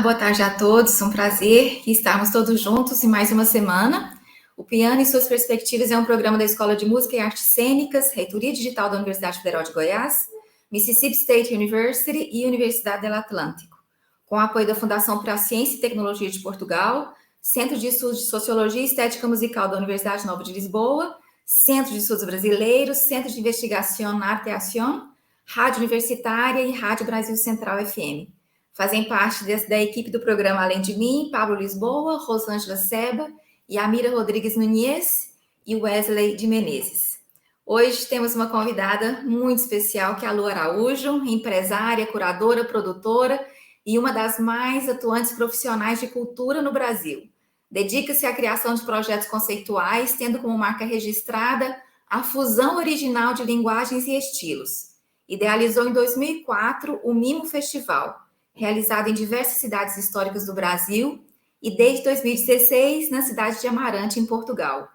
boa tarde a todos. Um prazer estarmos todos juntos em mais uma semana. O Piano e Suas Perspectivas é um programa da Escola de Música e Artes Cênicas, Reitoria Digital da Universidade Federal de Goiás, Mississippi State University e Universidade do Atlântico, com apoio da Fundação para a Ciência e Tecnologia de Portugal, Centro de Estudos de Sociologia e Estética Musical da Universidade Nova de Lisboa, Centro de Estudos Brasileiros, Centro de Investigação na Arteação, Rádio Universitária e Rádio Brasil Central FM. Fazem parte da equipe do programa Além de Mim, Pablo Lisboa, Rosângela Seba, Yamira Rodrigues Nunes e Wesley de Menezes. Hoje temos uma convidada muito especial, que é a Lu Araújo, empresária, curadora, produtora e uma das mais atuantes profissionais de cultura no Brasil. Dedica-se à criação de projetos conceituais, tendo como marca registrada a fusão original de linguagens e estilos. Idealizou em 2004 o Mimo Festival, realizado em diversas cidades históricas do Brasil, e desde 2016 na cidade de Amarante, em Portugal.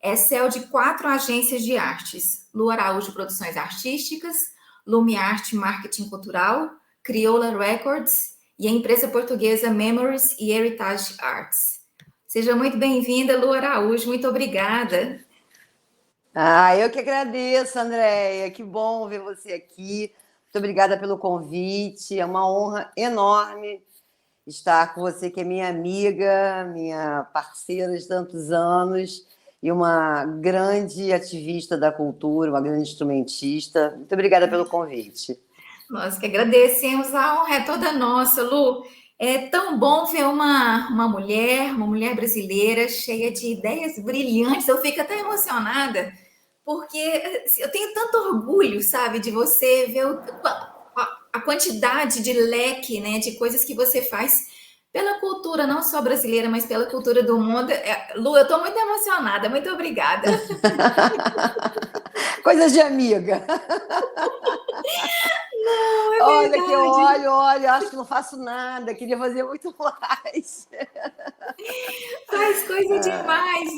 É CEO de 4 agências de artes: Lu Araújo Produções Artísticas, Lume Arte Marketing Cultural, Crioula Records e a empresa portuguesa Memories e Heritage Arts. Seja muito bem-vinda, Lu Araújo, muito obrigada. Eu que agradeço, Andréia, que bom ver você aqui. Muito obrigada pelo convite, é uma honra enorme estar com você, que é minha amiga, minha parceira de tantos anos e uma grande ativista da cultura, uma grande instrumentista. Muito obrigada pelo convite. Nós que agradecemos, a honra é toda nossa, Lu. É tão bom ver uma mulher brasileira cheia de ideias brilhantes. Eu fico até emocionada, porque eu tenho tanto orgulho, sabe, de você ver a quantidade de leque, né, de coisas que você faz pela cultura, não só brasileira, mas pela cultura do mundo. Lu, eu estou muito emocionada. Muito obrigada. Coisas de amiga. Não, é Olha verdade. que eu olho, acho que não faço nada, queria fazer muito mais. Faz coisa demais.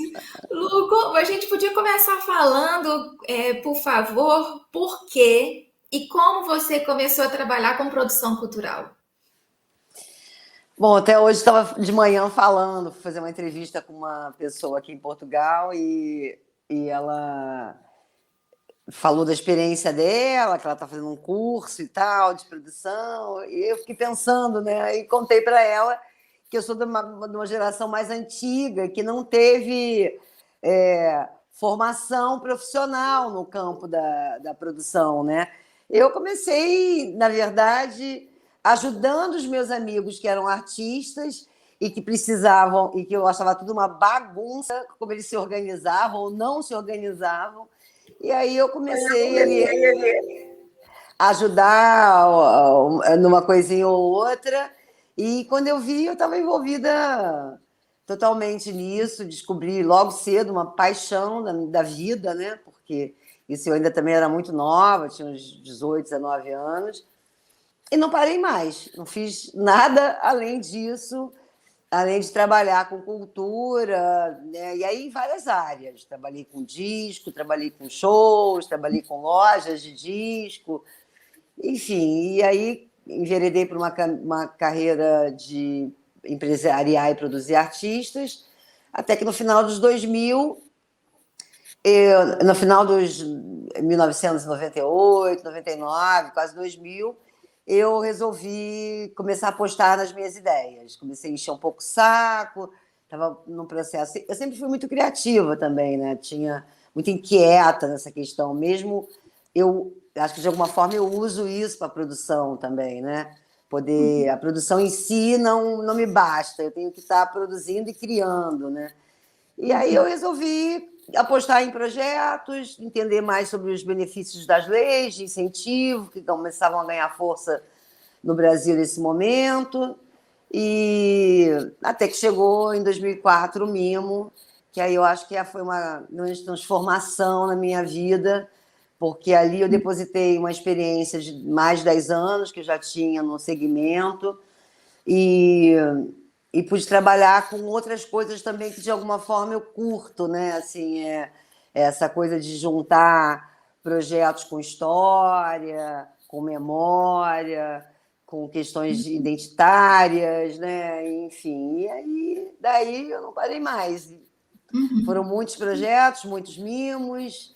Lu, a gente podia começar falando, por favor, por quê e como você começou a trabalhar com produção cultural? Bom, até hoje estava de manhã falando, fui fazer uma entrevista com uma pessoa aqui em Portugal e ela falou da experiência dela, que ela está fazendo um curso e tal, de produção, e eu fiquei pensando, né? E contei para ela que eu sou de uma geração mais antiga, que não teve formação profissional no campo da produção, né? Eu comecei, na verdade, ajudando os meus amigos que eram artistas e que precisavam, e que eu achava tudo uma bagunça, como eles se organizavam ou não se organizavam. E aí eu comecei a ajudar numa coisinha ou outra. E quando eu vi, eu estava envolvida totalmente nisso. Descobri logo cedo uma paixão da vida, né? Porque isso eu ainda também era muito nova, tinha uns 18, 19 anos. E não parei mais, não fiz nada além disso, além de trabalhar com cultura, né? E aí em várias áreas. Trabalhei com disco, trabalhei com shows, trabalhei com lojas de disco, enfim. E aí enveredei por uma carreira de empresariar e produzir artistas, até que no final dos 2000, no final dos 1998, 99, quase 2000, eu resolvi começar a apostar nas minhas ideias. Comecei a encher um pouco o saco, estava num processo... Eu sempre fui muito criativa também, né? Tinha muito inquieta nessa questão. Mesmo eu acho que, de alguma forma, eu uso isso para a produção também, né? A produção em si não me basta, eu tenho que estar produzindo e criando, né? E aí eu resolvi apostar em projetos, entender mais sobre os benefícios das leis de incentivo, que começavam a ganhar força no Brasil nesse momento, e até que chegou em 2004 o Mimo, que aí eu acho que foi uma grande transformação na minha vida, porque ali eu depositei uma experiência de mais de 10 anos que eu já tinha no segmento, e pude trabalhar com outras coisas também que, de alguma forma, eu curto, né? Assim, essa coisa de juntar projetos com história, com memória, com questões identitárias, né? Enfim, e aí daí eu não parei mais. Foram muitos projetos, muitos mimos,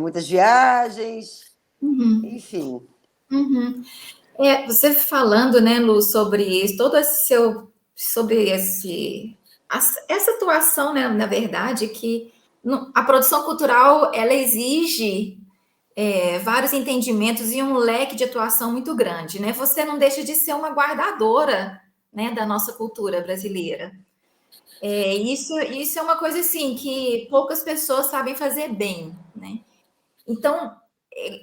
muitas viagens, enfim. Você falando, né, Lu, sobre isso, todo esse sobre essa atuação, né, na verdade, que a produção cultural, ela exige vários entendimentos e um leque de atuação muito grande, né? Você não deixa de ser uma guardadora, né, da nossa cultura brasileira. Isso é uma coisa assim que poucas pessoas sabem fazer bem, né? Então,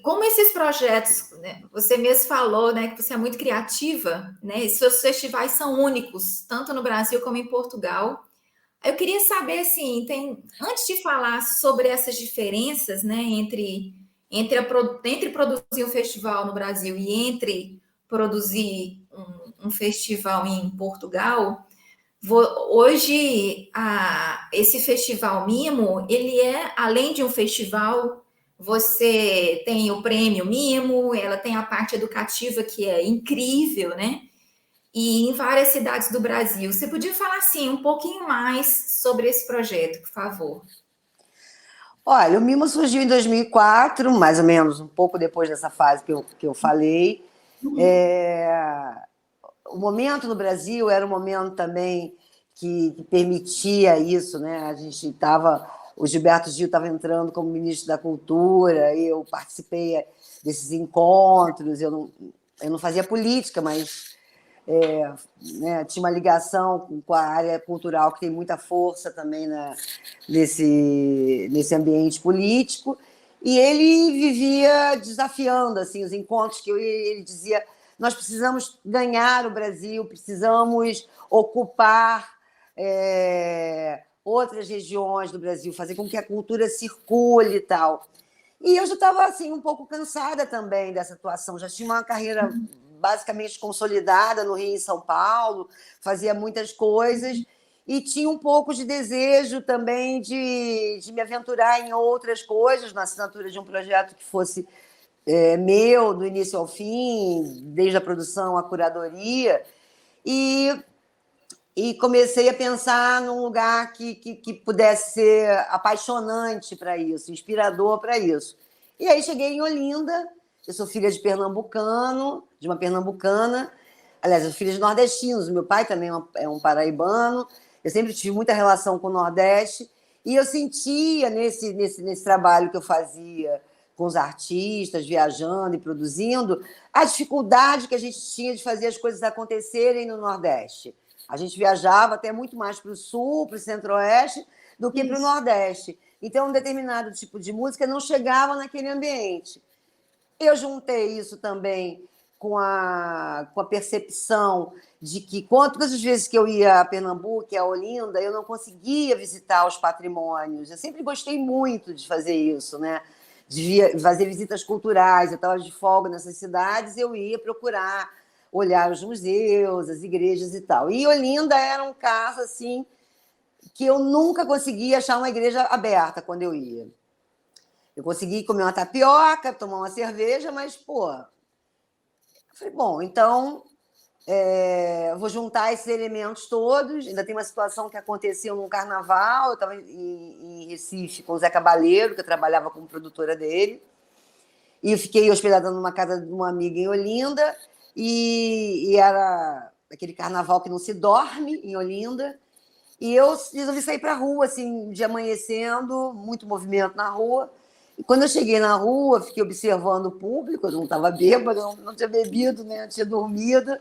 como esses projetos, né, você mesmo falou, né, que você é muito criativa, né? E seus festivais são únicos, tanto no Brasil como em Portugal. Eu queria saber, assim, antes de falar sobre essas diferenças, né, entre produzir um festival no Brasil e entre produzir um festival em Portugal, hoje esse festival Mimo, ele além de um festival, você tem o prêmio Mimo, ela tem a parte educativa que é incrível, né? E em várias cidades do Brasil. Você podia falar assim um pouquinho mais sobre esse projeto, por favor? Olha, o Mimo surgiu em 2004, mais ou menos, um pouco depois dessa fase que eu falei. O momento no Brasil era um momento também que permitia isso, né? A gente estava, o Gilberto Gil estava entrando como ministro da Cultura, eu participei desses encontros, eu não fazia política, mas né, tinha uma ligação com a área cultural que tem muita força também nesse ambiente político, e ele vivia desafiando assim, os encontros que ele dizia: nós precisamos ganhar o Brasil, precisamos ocupar outras regiões do Brasil, fazer com que a cultura circule e tal. E eu já estava assim, um pouco cansada também dessa atuação, já tinha uma carreira basicamente consolidada no Rio e em São Paulo, fazia muitas coisas, e tinha um pouco de desejo também de me aventurar em outras coisas, na assinatura de um projeto que fosse meu, do início ao fim, desde a produção à curadoria, e comecei a pensar num lugar que pudesse ser apaixonante para isso, inspirador para isso. E aí cheguei em Olinda, eu sou filha de pernambucano, de uma pernambucana, aliás, eu sou filha de nordestinos, meu pai também é um paraibano, eu sempre tive muita relação com o Nordeste, e eu sentia nesse trabalho que eu fazia com os artistas, viajando e produzindo, a dificuldade que a gente tinha de fazer as coisas acontecerem no Nordeste. A gente viajava até muito mais para o Sul, para o Centro-Oeste, do que para o Nordeste. Então, um determinado tipo de música não chegava naquele ambiente. Eu juntei isso também com a percepção de que, todas as vezes que eu ia a Pernambuco e a Olinda, eu não conseguia visitar os patrimônios. Eu sempre gostei muito de fazer isso, né? De fazer visitas culturais. Eu estava de folga nessas cidades, eu ia procurar olhar os museus, as igrejas e tal. E Olinda era um caso assim que eu nunca conseguia achar uma igreja aberta quando eu ia. Eu consegui comer uma tapioca, tomar uma cerveja, mas, pô... Eu falei, bom, então vou juntar esses elementos todos. Ainda tem uma situação que aconteceu num carnaval, eu estava em Recife com o Zé Cabaleiro, que eu trabalhava como produtora dele, e eu fiquei hospedada numa casa de uma amiga em Olinda, e era aquele carnaval que não se dorme em Olinda, e eu resolvi sair para a rua, assim, de amanhecendo, muito movimento na rua. E quando eu cheguei na rua, fiquei observando o público, eu não estava bêbada, não tinha bebido, né? Eu tinha dormido,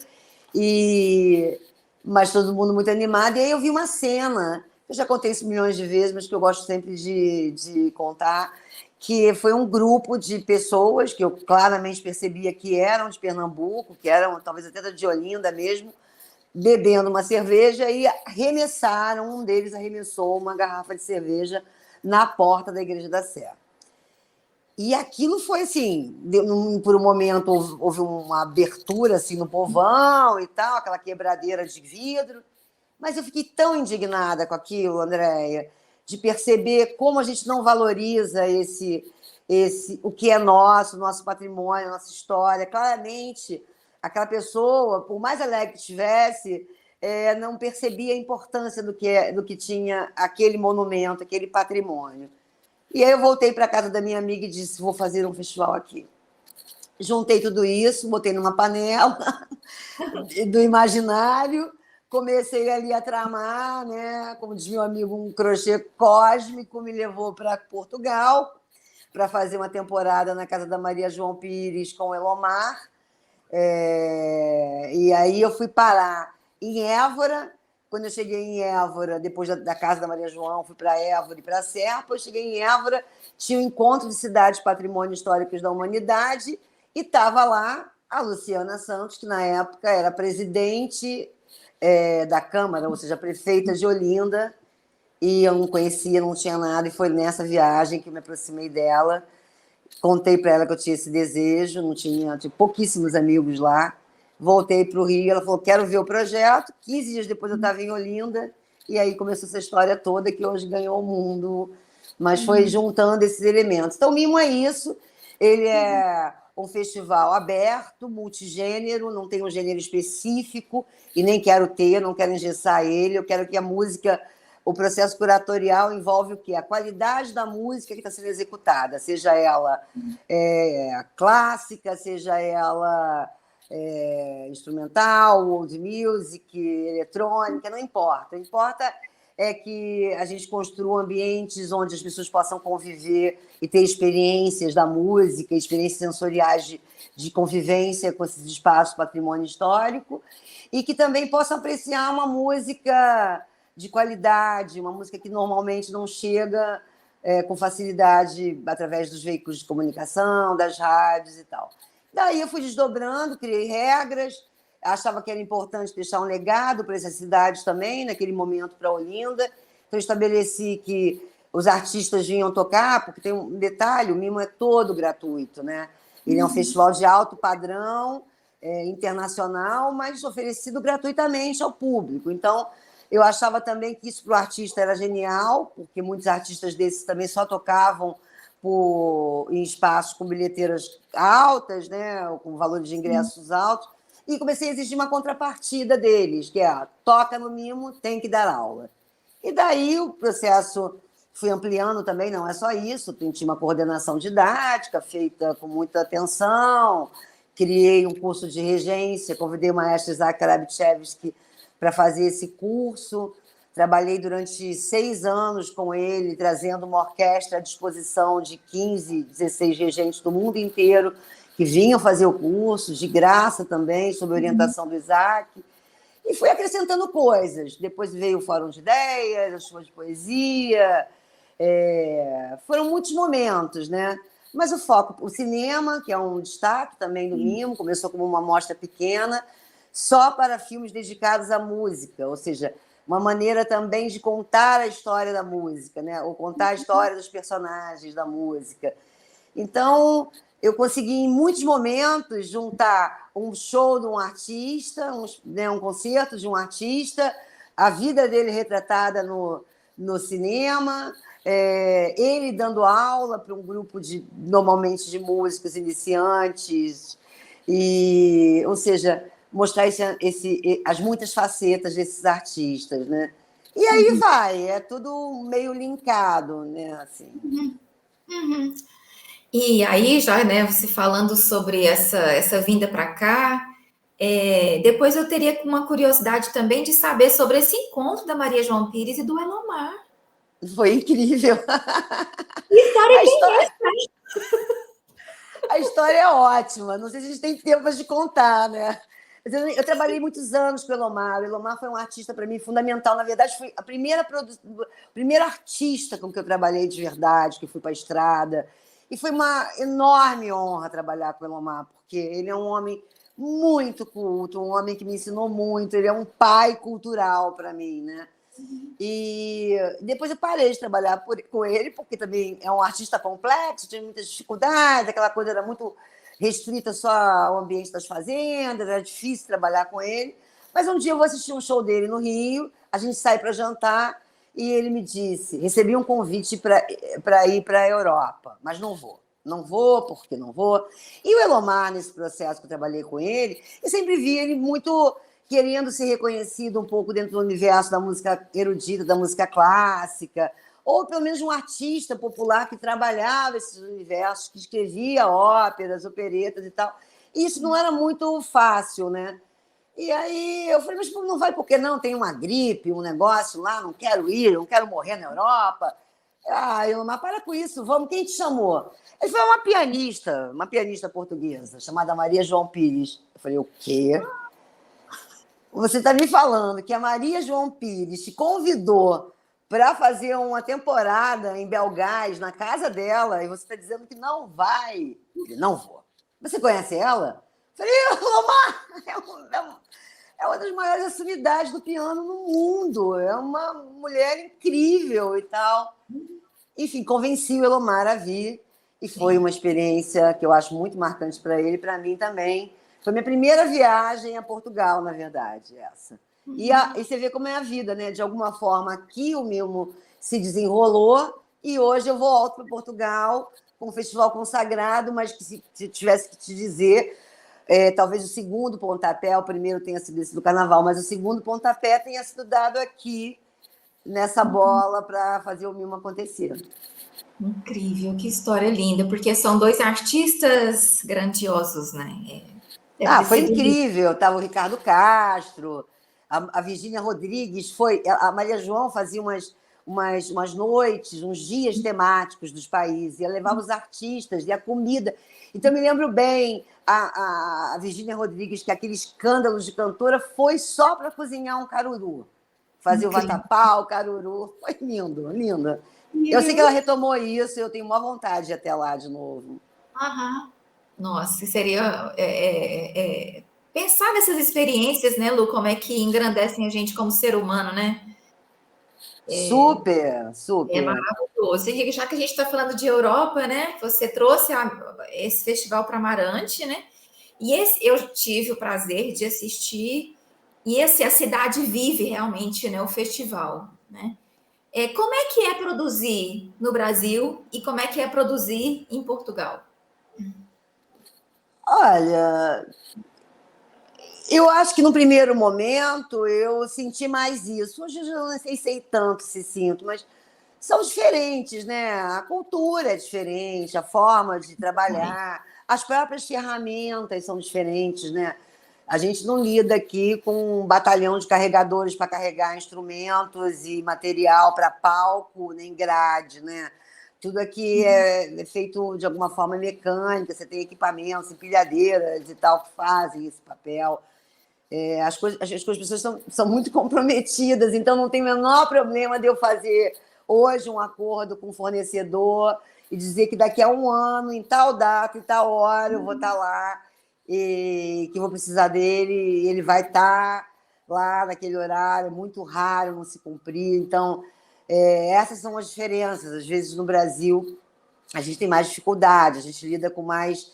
mas todo mundo muito animado. E aí eu vi uma cena, eu já contei isso milhões de vezes, mas que eu gosto sempre de contar, que foi um grupo de pessoas que eu claramente percebia que eram de Pernambuco, que eram talvez até de Olinda mesmo, bebendo uma cerveja, e um deles arremessou uma garrafa de cerveja na porta da Igreja da Sé. E aquilo foi assim, por um momento houve uma abertura assim no povão e tal, aquela quebradeira de vidro, mas eu fiquei tão indignada com aquilo, Andréia, de perceber como a gente não valoriza o que é nosso patrimônio, nossa história. Claramente, aquela pessoa, por mais alegre que estivesse, não percebia a importância do que tinha aquele monumento, aquele patrimônio. E aí eu voltei para a casa da minha amiga e disse, vou fazer um festival aqui. Juntei tudo isso, botei numa panela do imaginário, comecei ali a tramar, né? Como diz meu amigo, um crochê cósmico, me levou para Portugal para fazer uma temporada na casa da Maria João Pires com o Elomar. E aí eu fui parar em Évora. Quando eu cheguei em Évora, depois da casa da Maria João, fui para Évora e para Serpa. Eu cheguei em Évora, tinha o Encontro de Cidades Patrimônio Históricos da Humanidade, e estava lá a Luciana Santos, que na época era presidente da Câmara, ou seja, prefeita de Olinda, e eu não conhecia, não tinha nada, e foi nessa viagem que eu me aproximei dela. Contei para ela que eu tinha esse desejo, não tinha pouquíssimos amigos lá. Voltei para o Rio, ela falou, quero ver o projeto. 15 dias depois eu estava em Olinda, e aí começou essa história toda que hoje ganhou o mundo, mas foi juntando esses elementos. Então, o Mimo é isso, ele é um festival aberto, multigênero, não tem um gênero específico, e nem quero ter, não quero engessar ele, eu quero que a música... O processo curatorial envolve o quê? A qualidade da música que está sendo executada, seja ela clássica, seja ela instrumental, old music, eletrônica, não importa. O que importa é que a gente construa ambientes onde as pessoas possam conviver e ter experiências da música, experiências sensoriais de convivência com esses espaços patrimônio histórico, e que também possam apreciar uma música de qualidade, uma música que normalmente não chega com facilidade através dos veículos de comunicação, das rádios e tal. Daí eu fui desdobrando, criei regras, achava que era importante deixar um legado para essas cidades também, naquele momento para Olinda. Então, estabeleci que os artistas vinham tocar, porque tem um detalhe, o Mimo é todo gratuito, né? Ele é um festival de alto padrão, internacional, mas oferecido gratuitamente ao público. Então, eu achava também que isso para o artista era genial, porque muitos artistas desses também só tocavam em espaços com bilheteiras altas, né, com valores de ingressos altos, e comecei a exigir uma contrapartida deles, que é toca no Mimo, tem que dar aula. E daí o processo fui ampliando também, não é só isso, tinha uma coordenação didática feita com muita atenção, criei um curso de regência, convidei o maestro Isaac Karabchevsky para fazer esse curso. Trabalhei durante 6 anos com ele, trazendo uma orquestra à disposição de 15, 16 regentes do mundo inteiro que vinham fazer o curso, de graça também, sob orientação do Isaac. E fui acrescentando coisas. Depois veio o Fórum de Ideias, a chuva de poesia. Foram muitos momentos, né? Mas o foco, o cinema, que é um destaque também do Mimo, começou como uma mostra pequena, só para filmes dedicados à música, ou seja, uma maneira também de contar a história da música, né? Ou contar a história dos personagens da música. Então, eu consegui, em muitos momentos, juntar um show de um artista, um concerto de um artista, a vida dele retratada no cinema, ele dando aula para um grupo normalmente de músicos iniciantes, ou seja, mostrar as muitas facetas desses artistas, né? E aí vai, é tudo meio linkado, né? Assim. E aí, já, né, você falando sobre essa vinda para cá, depois eu teria uma curiosidade também de saber sobre esse encontro da Maria João Pires e do Elomar. Foi incrível. Que história é essa? A história é ótima. Não sei se a gente tem tempo de contar, né? Eu trabalhei muitos anos com o Elomar. O Elomar foi um artista, para mim, fundamental. Na verdade, foi a primeira artista com que eu trabalhei de verdade, que fui para a estrada. E foi uma enorme honra trabalhar com o Elomar, porque ele é um homem muito culto, um homem que me ensinou muito. Ele é um pai cultural para mim, né? E depois eu parei de trabalhar com ele, porque também é um artista complexo, tinha muitas dificuldades, aquela coisa era muito restrita só ao ambiente das fazendas, era difícil trabalhar com ele. Mas um dia eu vou assistir um show dele no Rio, a gente sai para jantar e ele me disse, recebi um convite para ir para a Europa, mas não vou. não vou, porque não vou. E o Elomar, nesse processo que eu trabalhei com ele, eu sempre vi ele muito querendo ser reconhecido um pouco dentro do universo da música erudita, da música clássica, ou pelo menos um artista popular que trabalhava esses universos, que escrevia óperas, operetas e tal. E isso não era muito fácil, né? E aí eu falei, mas não vai porque não? Tem uma gripe, um negócio lá, não quero ir, não quero morrer na Europa. Ah, eu, mas para com isso, vamos, quem te chamou? Ele foi uma pianista portuguesa, chamada Maria João Pires. Eu falei, o quê? Você está me falando que a Maria João Pires te convidou para fazer uma temporada em Belgás, na casa dela, e você está dizendo que não vai. Ele, não vou. Você conhece ela? Eu falei, Lomar, é uma das maiores assumidades do piano no mundo. É uma mulher incrível e tal. Enfim, convenci o Elomar a vir e foi uma experiência que eu acho muito marcante para ele e para mim também. Foi minha primeira viagem a Portugal, na verdade, essa. E você vê como é a vida, né? De alguma forma, aqui o Mimo se desenrolou e hoje eu volto para Portugal com um festival consagrado, mas que se tivesse que te dizer, talvez o segundo pontapé, o primeiro tenha sido esse do Carnaval, mas o segundo pontapé tenha sido dado aqui, nessa bola, para fazer o Mimo acontecer. Incrível, que história linda, porque são dois artistas grandiosos, né? Foi incrível. Estava o Ricardo Castro, a Virgínia Rodrigues, a Maria João fazia umas noites, uns dias temáticos dos países, ela levava os artistas e a comida. Então, me lembro bem, a Virgínia Rodrigues, que aquele escândalo de cantora foi só para cozinhar um caruru. Fazer o vatapá, o caruru. Foi lindo, lindo. Eu sei que ela retomou isso, eu tenho uma vontade de ir até lá de novo. Nossa, seria pensar nessas experiências, né, Lu, como é que engrandecem a gente como ser humano, né? Super, super. É maravilhoso. E já que a gente está falando de Europa, né? Você trouxe esse festival para Amarante, né? E eu tive o prazer de assistir, e a cidade vive realmente, né? O festival, né? Como é que é produzir no Brasil e como é que é produzir em Portugal? Olha, eu acho que no primeiro momento eu senti mais isso. Hoje eu já não sei tanto se sinto, mas são diferentes, né? A cultura é diferente, a forma de trabalhar, as próprias ferramentas são diferentes, né? A gente não lida aqui com um batalhão de carregadores para carregar instrumentos e material para palco, nem grade, né? Tudo aqui é feito de alguma forma mecânica, você tem equipamentos, empilhadeiras e tal que fazem esse papel. As pessoas são muito comprometidas, então não tem o menor problema de eu fazer hoje um acordo com o fornecedor e dizer que daqui a um ano, em tal data, em tal hora, eu vou estar lá e que vou precisar dele, e ele vai estar lá naquele horário, é muito raro não se cumprir. Então, essas são as diferenças. Às vezes, no Brasil, a gente tem mais dificuldade, a gente lida com mais...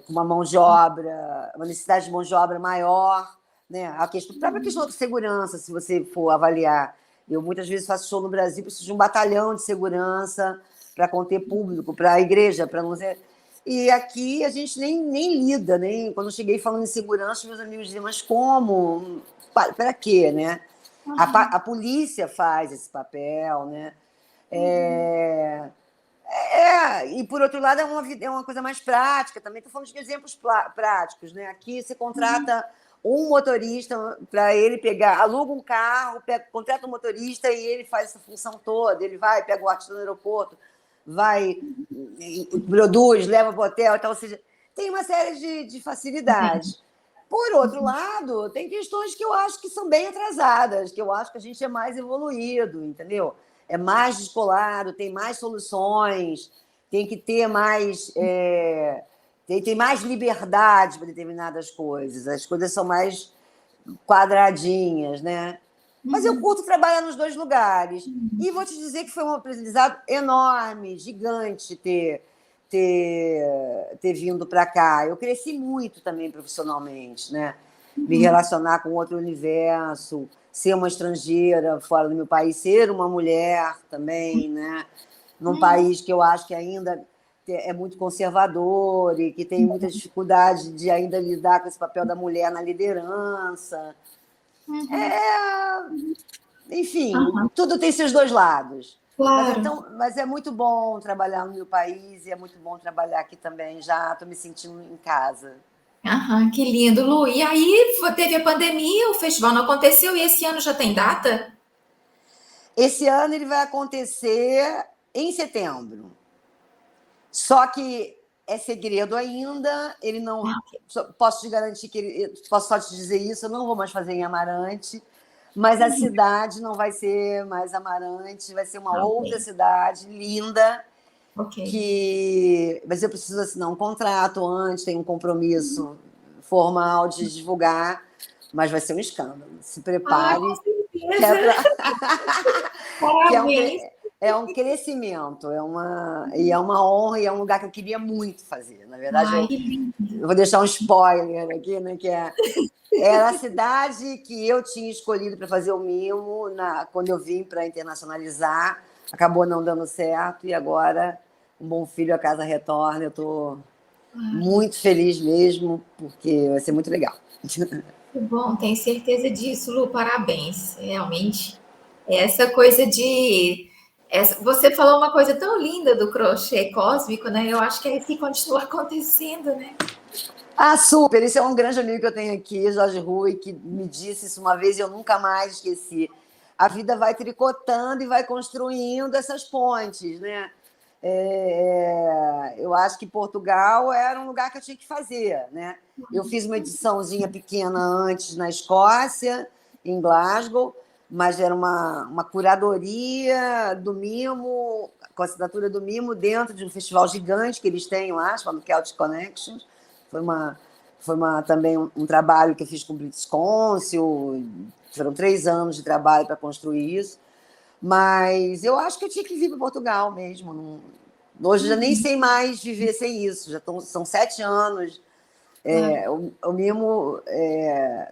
com uma mão de obra, uma necessidade de mão de obra maior, né? A própria questão da segurança, se você for avaliar. Eu muitas vezes faço show no Brasil, preciso de um batalhão de segurança para conter público, para a igreja, para não ser... E aqui a gente nem lida, nem quando eu cheguei falando em segurança, meus amigos diziam, mas como? Para quê, né? A polícia faz esse papel, né? E, por outro lado, é uma coisa mais prática também. Estou falando de exemplos práticos, né? Aqui você contrata um motorista para ele pegar, aluga um carro, contrata um motorista e ele faz essa função toda. Ele vai, pega o artista no aeroporto, vai, produz, leva para o hotel. Então, ou seja, tem uma série de facilidades. Por outro lado, tem questões que eu acho que são bem atrasadas, que eu acho que a gente é mais evoluído, entendeu? É mais descolado, tem mais soluções, tem que ter mais... tem mais liberdade para determinadas coisas. As coisas são mais quadradinhas, né? Mas eu curto trabalhar nos dois lugares. E vou te dizer que foi um aprendizado enorme, gigante ter vindo para cá. Eu cresci muito também profissionalmente, né? Me relacionar com outro universo, ser uma estrangeira fora do meu país, ser uma mulher também, né? num país que eu acho que ainda é muito conservador e que tem muita dificuldade de ainda lidar com esse papel da mulher na liderança. Enfim, Aham, tudo tem seus dois lados. claro. Mas é muito bom trabalhar no meu país e é muito bom trabalhar aqui também. Já estou me sentindo em casa. Aham, que lindo, Lu. E aí teve a pandemia, o festival não aconteceu e esse ano já tem data? Esse ano ele vai acontecer em setembro. Só que é segredo ainda. Ele não. Posso te garantir que posso só te dizer isso. Eu não vou mais fazer em Amarante, mas a cidade não vai ser mais Amarante, vai ser uma Ah, outra ok, cidade linda. ok. Mas eu preciso assinar um contrato antes, tem um compromisso formal de divulgar, mas vai ser um escândalo. Se Ah, com prepare, que é, certeza. pra... que Parabéns. é um crescimento, e é uma honra, e é um lugar que eu queria muito fazer. Na verdade, Ai, que lindo. eu vou deixar um spoiler aqui, né? Era a cidade que eu tinha escolhido para fazer o mimo quando eu vim para internacionalizar. Acabou não dando certo, e agora, um bom filho, a casa retorna. Eu estou muito feliz mesmo, porque vai ser muito legal. Que bom, tenho certeza disso, Lu. Parabéns. Realmente, essa coisa de. Você falou uma coisa tão linda do crochê cósmico, né? Eu acho que é isso que continua acontecendo, né? Ah, super! Esse é um grande amigo que eu tenho aqui, Jorge Rui, que me disse isso uma vez e eu nunca mais esqueci. A vida vai tricotando e vai construindo essas pontes, né? Eu acho que Portugal era um lugar que eu tinha que fazer, né? Eu fiz uma ediçãozinha pequena antes na Escócia, em Glasgow, mas era uma curadoria do mimo, com a assinatura do mimo, dentro de um festival gigante que eles têm lá, chamado Celtic Connections. Também um trabalho que eu fiz com o British Council. Foram 3 anos de trabalho para construir isso. Mas eu acho que eu tinha que vir para Portugal mesmo. Hoje eu já nem sei mais viver sem isso. São 7 anos. Claro. O Mimo,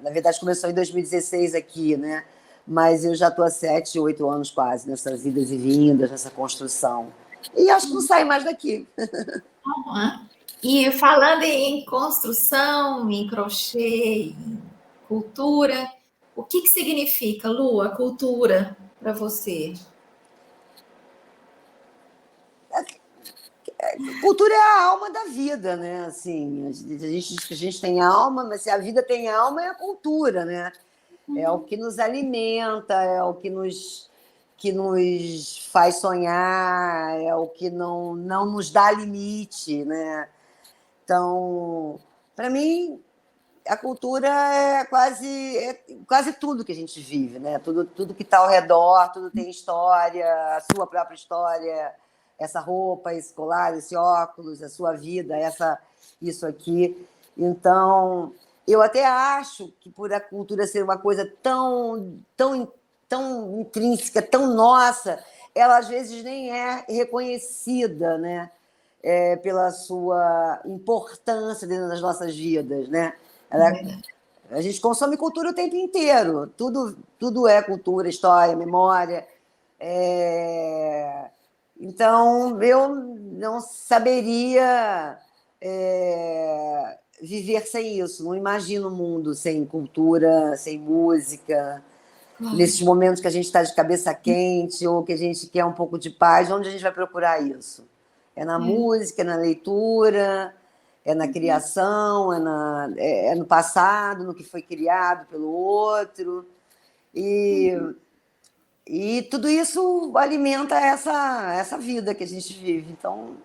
na verdade, começou em 2016 aqui, né? Mas eu já estou há 7, 8 anos quase nessas idas e vindas, nessa construção. E acho que não sai mais daqui. Uhum. E falando em construção, em crochê, em cultura, o que significa, Lu, a cultura para você? Cultura é a alma da vida, né? Assim, a gente diz que a gente tem alma, mas se a vida tem alma, é a cultura, né? É o que nos alimenta, é o que nos faz sonhar, é o que não nos dá limite, né? Então, para mim, a cultura é quase tudo que a gente vive, né? Tudo que está ao redor, tudo tem história, a sua própria história, essa roupa, esse colar, esse óculos, a sua vida, isso aqui. Então, eu até acho que por a cultura ser uma coisa tão intrínseca, tão nossa, ela às vezes nem é reconhecida, né? Pela sua importância dentro das nossas vidas, né? Ela, a gente consome cultura o tempo inteiro. Tudo é cultura, história, memória. Então, eu não saberia viver sem isso. Não imagino um mundo sem cultura, sem música. Claro. Nesses momentos que a gente está de cabeça quente ou que a gente quer um pouco de paz, onde a gente vai procurar isso? É na música, é na leitura, é na criação, é no passado, no que foi criado pelo outro. E tudo isso alimenta essa vida que a gente vive. Então,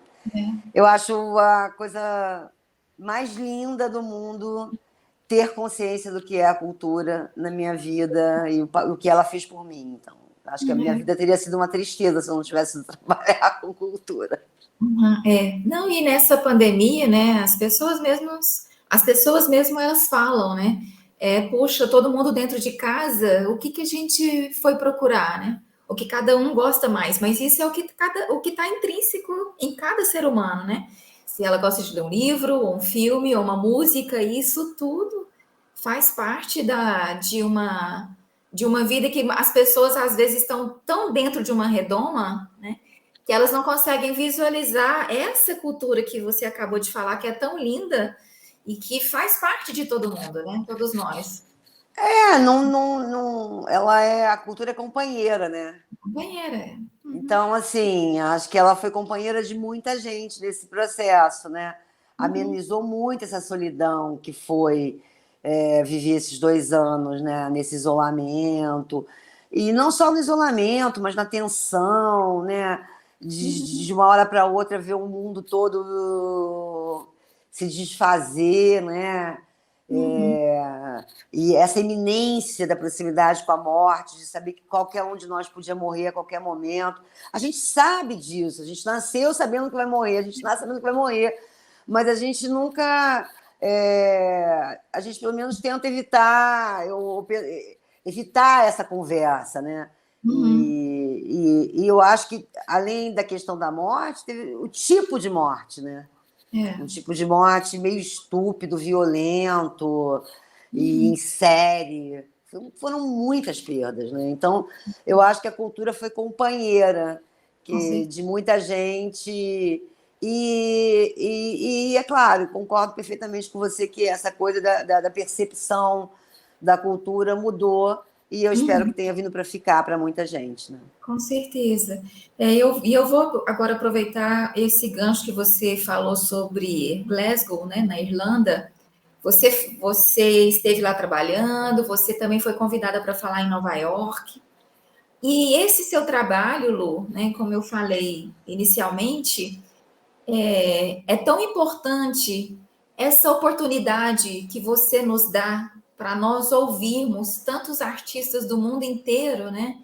eu acho a coisa mais linda do mundo ter consciência do que é a cultura na minha vida e o que ela fez por mim. Então, acho que a minha vida teria sido uma tristeza se eu não tivesse ido trabalhar com cultura. Uhum, é. Não, e nessa pandemia, né, as pessoas mesmo elas falam, né? Puxa, todo mundo dentro de casa, o que que a gente foi procurar, né? O que cada um gosta mais, mas isso é o que está intrínseco em cada ser humano, né? Se ela gosta de ler um livro, ou um filme, ou uma música, isso tudo faz parte de uma vida que as pessoas às vezes estão tão dentro de uma redoma, né? que elas não conseguem visualizar essa cultura que você acabou de falar, que é tão linda e que faz parte de todo mundo, né? Todos nós. Ela é a cultura é companheira, né? Companheira. Uhum. Então, assim, acho que ela foi companheira de muita gente nesse processo, né? Uhum. Amenizou muito essa solidão que foi viver esses 2 anos, né? Nesse isolamento. E não só no isolamento, mas na tensão, né? De Uhum. uma hora para outra ver o mundo todo se desfazer, né? Uhum. E essa iminência da proximidade com a morte, de saber que qualquer um de nós podia morrer a qualquer momento. A gente sabe disso, a gente nasceu sabendo que vai morrer, a gente nasce sabendo que vai morrer, mas a gente nunca. A gente pelo menos tenta evitar essa conversa, né? Uhum. E eu acho que, além da questão da morte, teve o tipo de morte, né? É. Um tipo de morte meio estúpido, violento e em Uhum. série. Foram muitas perdas, né? Então, eu acho que a cultura foi companheira Com de certeza. muita gente. É claro, concordo perfeitamente com você que essa coisa da percepção da cultura mudou e eu espero que Uhum. tenha vindo para ficar para muita gente, né? Com certeza. E eu vou agora aproveitar esse gancho que você falou sobre Glasgow, né, na Irlanda. Você esteve lá trabalhando, você também foi convidada para falar em Nova York. E esse seu trabalho, Lu, né, como eu falei inicialmente, é tão importante essa oportunidade que você nos dá para nós ouvirmos tantos artistas do mundo inteiro, né?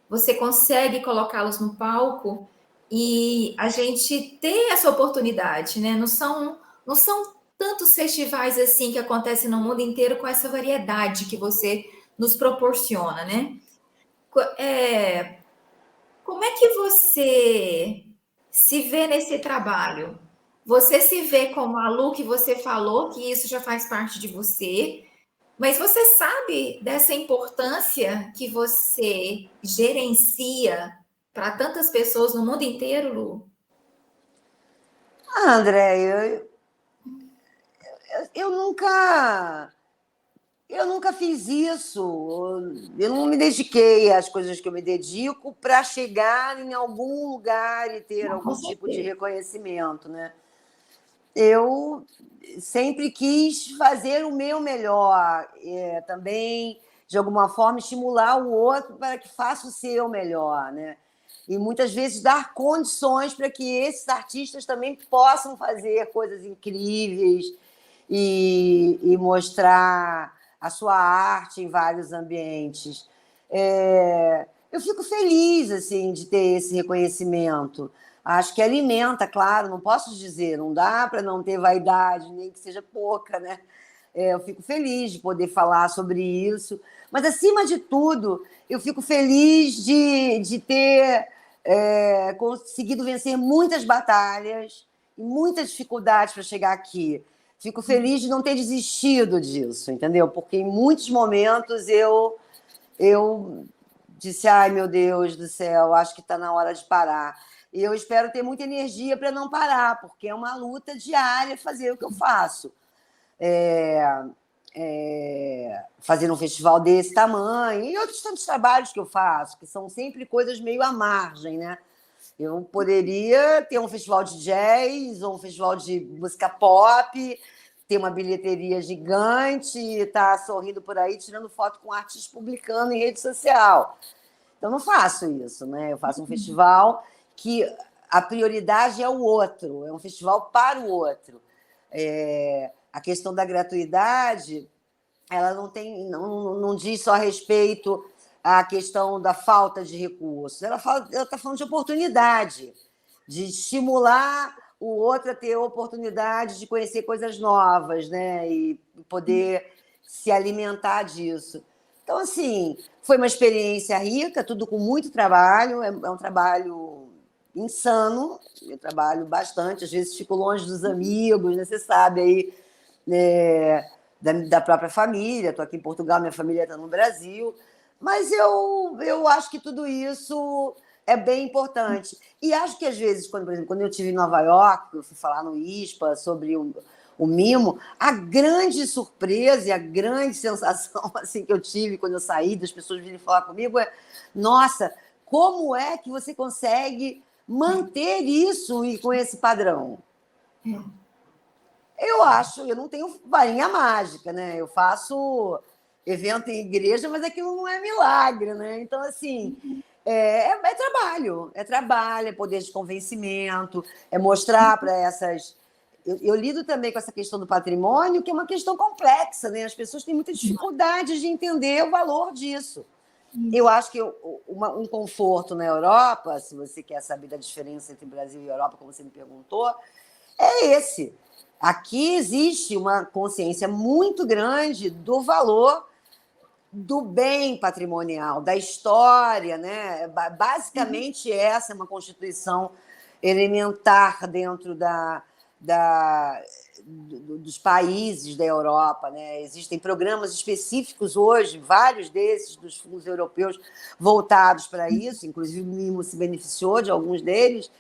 Você consegue colocá-los no palco e a gente ter essa oportunidade, né? Não são tantos festivais assim que acontecem no mundo inteiro com essa variedade que você nos proporciona, né? É, como é que você se vê nesse trabalho? Você se vê como a Lu que você falou, que isso já faz parte de você, mas você sabe dessa importância que você gerencia para tantas pessoas no mundo inteiro, Lu? Ah, André, eu nunca. Eu nunca fiz isso. Eu não me dediquei às coisas que eu me dedico para chegar em algum lugar e ter Não, com algum tipo de certeza. reconhecimento, né? Eu sempre quis fazer o meu melhor, também, de alguma forma, estimular o outro para que faça o seu melhor, né? E muitas vezes dar condições para que esses artistas também possam fazer coisas incríveis e mostrar a sua arte em vários ambientes. Eu fico feliz assim de ter esse reconhecimento. Acho que alimenta, claro, não posso dizer, não dá para não ter vaidade, nem que seja pouca, né? Eu fico feliz de poder falar sobre isso, mas acima de tudo, eu fico feliz de ter conseguido vencer muitas batalhas e muitas dificuldades para chegar aqui. Fico feliz de não ter desistido disso, entendeu? Porque em muitos momentos eu disse, ai meu Deus do céu, acho que está na hora de parar. E eu espero ter muita energia para não parar, porque é uma luta diária fazer o que eu faço. É, fazer um festival desse tamanho e outros tantos trabalhos que eu faço, que são sempre coisas meio à margem, né? Eu poderia ter um festival de jazz ou um festival de música pop, ter uma bilheteria gigante, estar sorrindo por aí, tirando foto com artistas publicando em rede social. Então, não faço isso, né? Eu faço um festival que a prioridade é o outro, é um festival para o outro. A questão da gratuidade, ela não diz só a respeito à questão da falta de recursos, ela está falando de oportunidade, de estimular o outro a ter a oportunidade de conhecer coisas novas, né? E poder se alimentar disso. Então, assim, foi uma experiência rica, tudo com muito trabalho, é um trabalho insano, eu trabalho bastante, às vezes fico longe dos amigos, né? Você sabe aí, da própria família, estou aqui em Portugal, minha família está no Brasil, mas eu acho que tudo isso é bem importante. E acho que, às vezes, por exemplo, quando eu estive em Nova York, eu fui falar no ISPA sobre o mimo, a grande surpresa e a grande sensação assim, que eu tive quando eu saí, das pessoas virem falar comigo, é: nossa, como é que você consegue manter isso e com esse padrão? Eu acho, eu não tenho varinha mágica, né? Eu faço evento em igreja, mas aquilo não é milagre, né? Então, assim, é trabalho, é poder de convencimento, é mostrar para essas. Eu lido também com essa questão do patrimônio, que é uma questão complexa, né? As pessoas têm muita dificuldade de entender o valor disso. Eu acho que um conforto na Europa, se você quer saber da diferença entre Brasil e Europa, como você me perguntou, é esse. Aqui existe uma consciência muito grande do valor do bem patrimonial, da história, né? Basicamente, essa é uma constituição elementar dentro dos países da Europa, né? Existem programas específicos hoje, vários desses dos fundos europeus voltados para isso, inclusive o Mimo se beneficiou de alguns deles.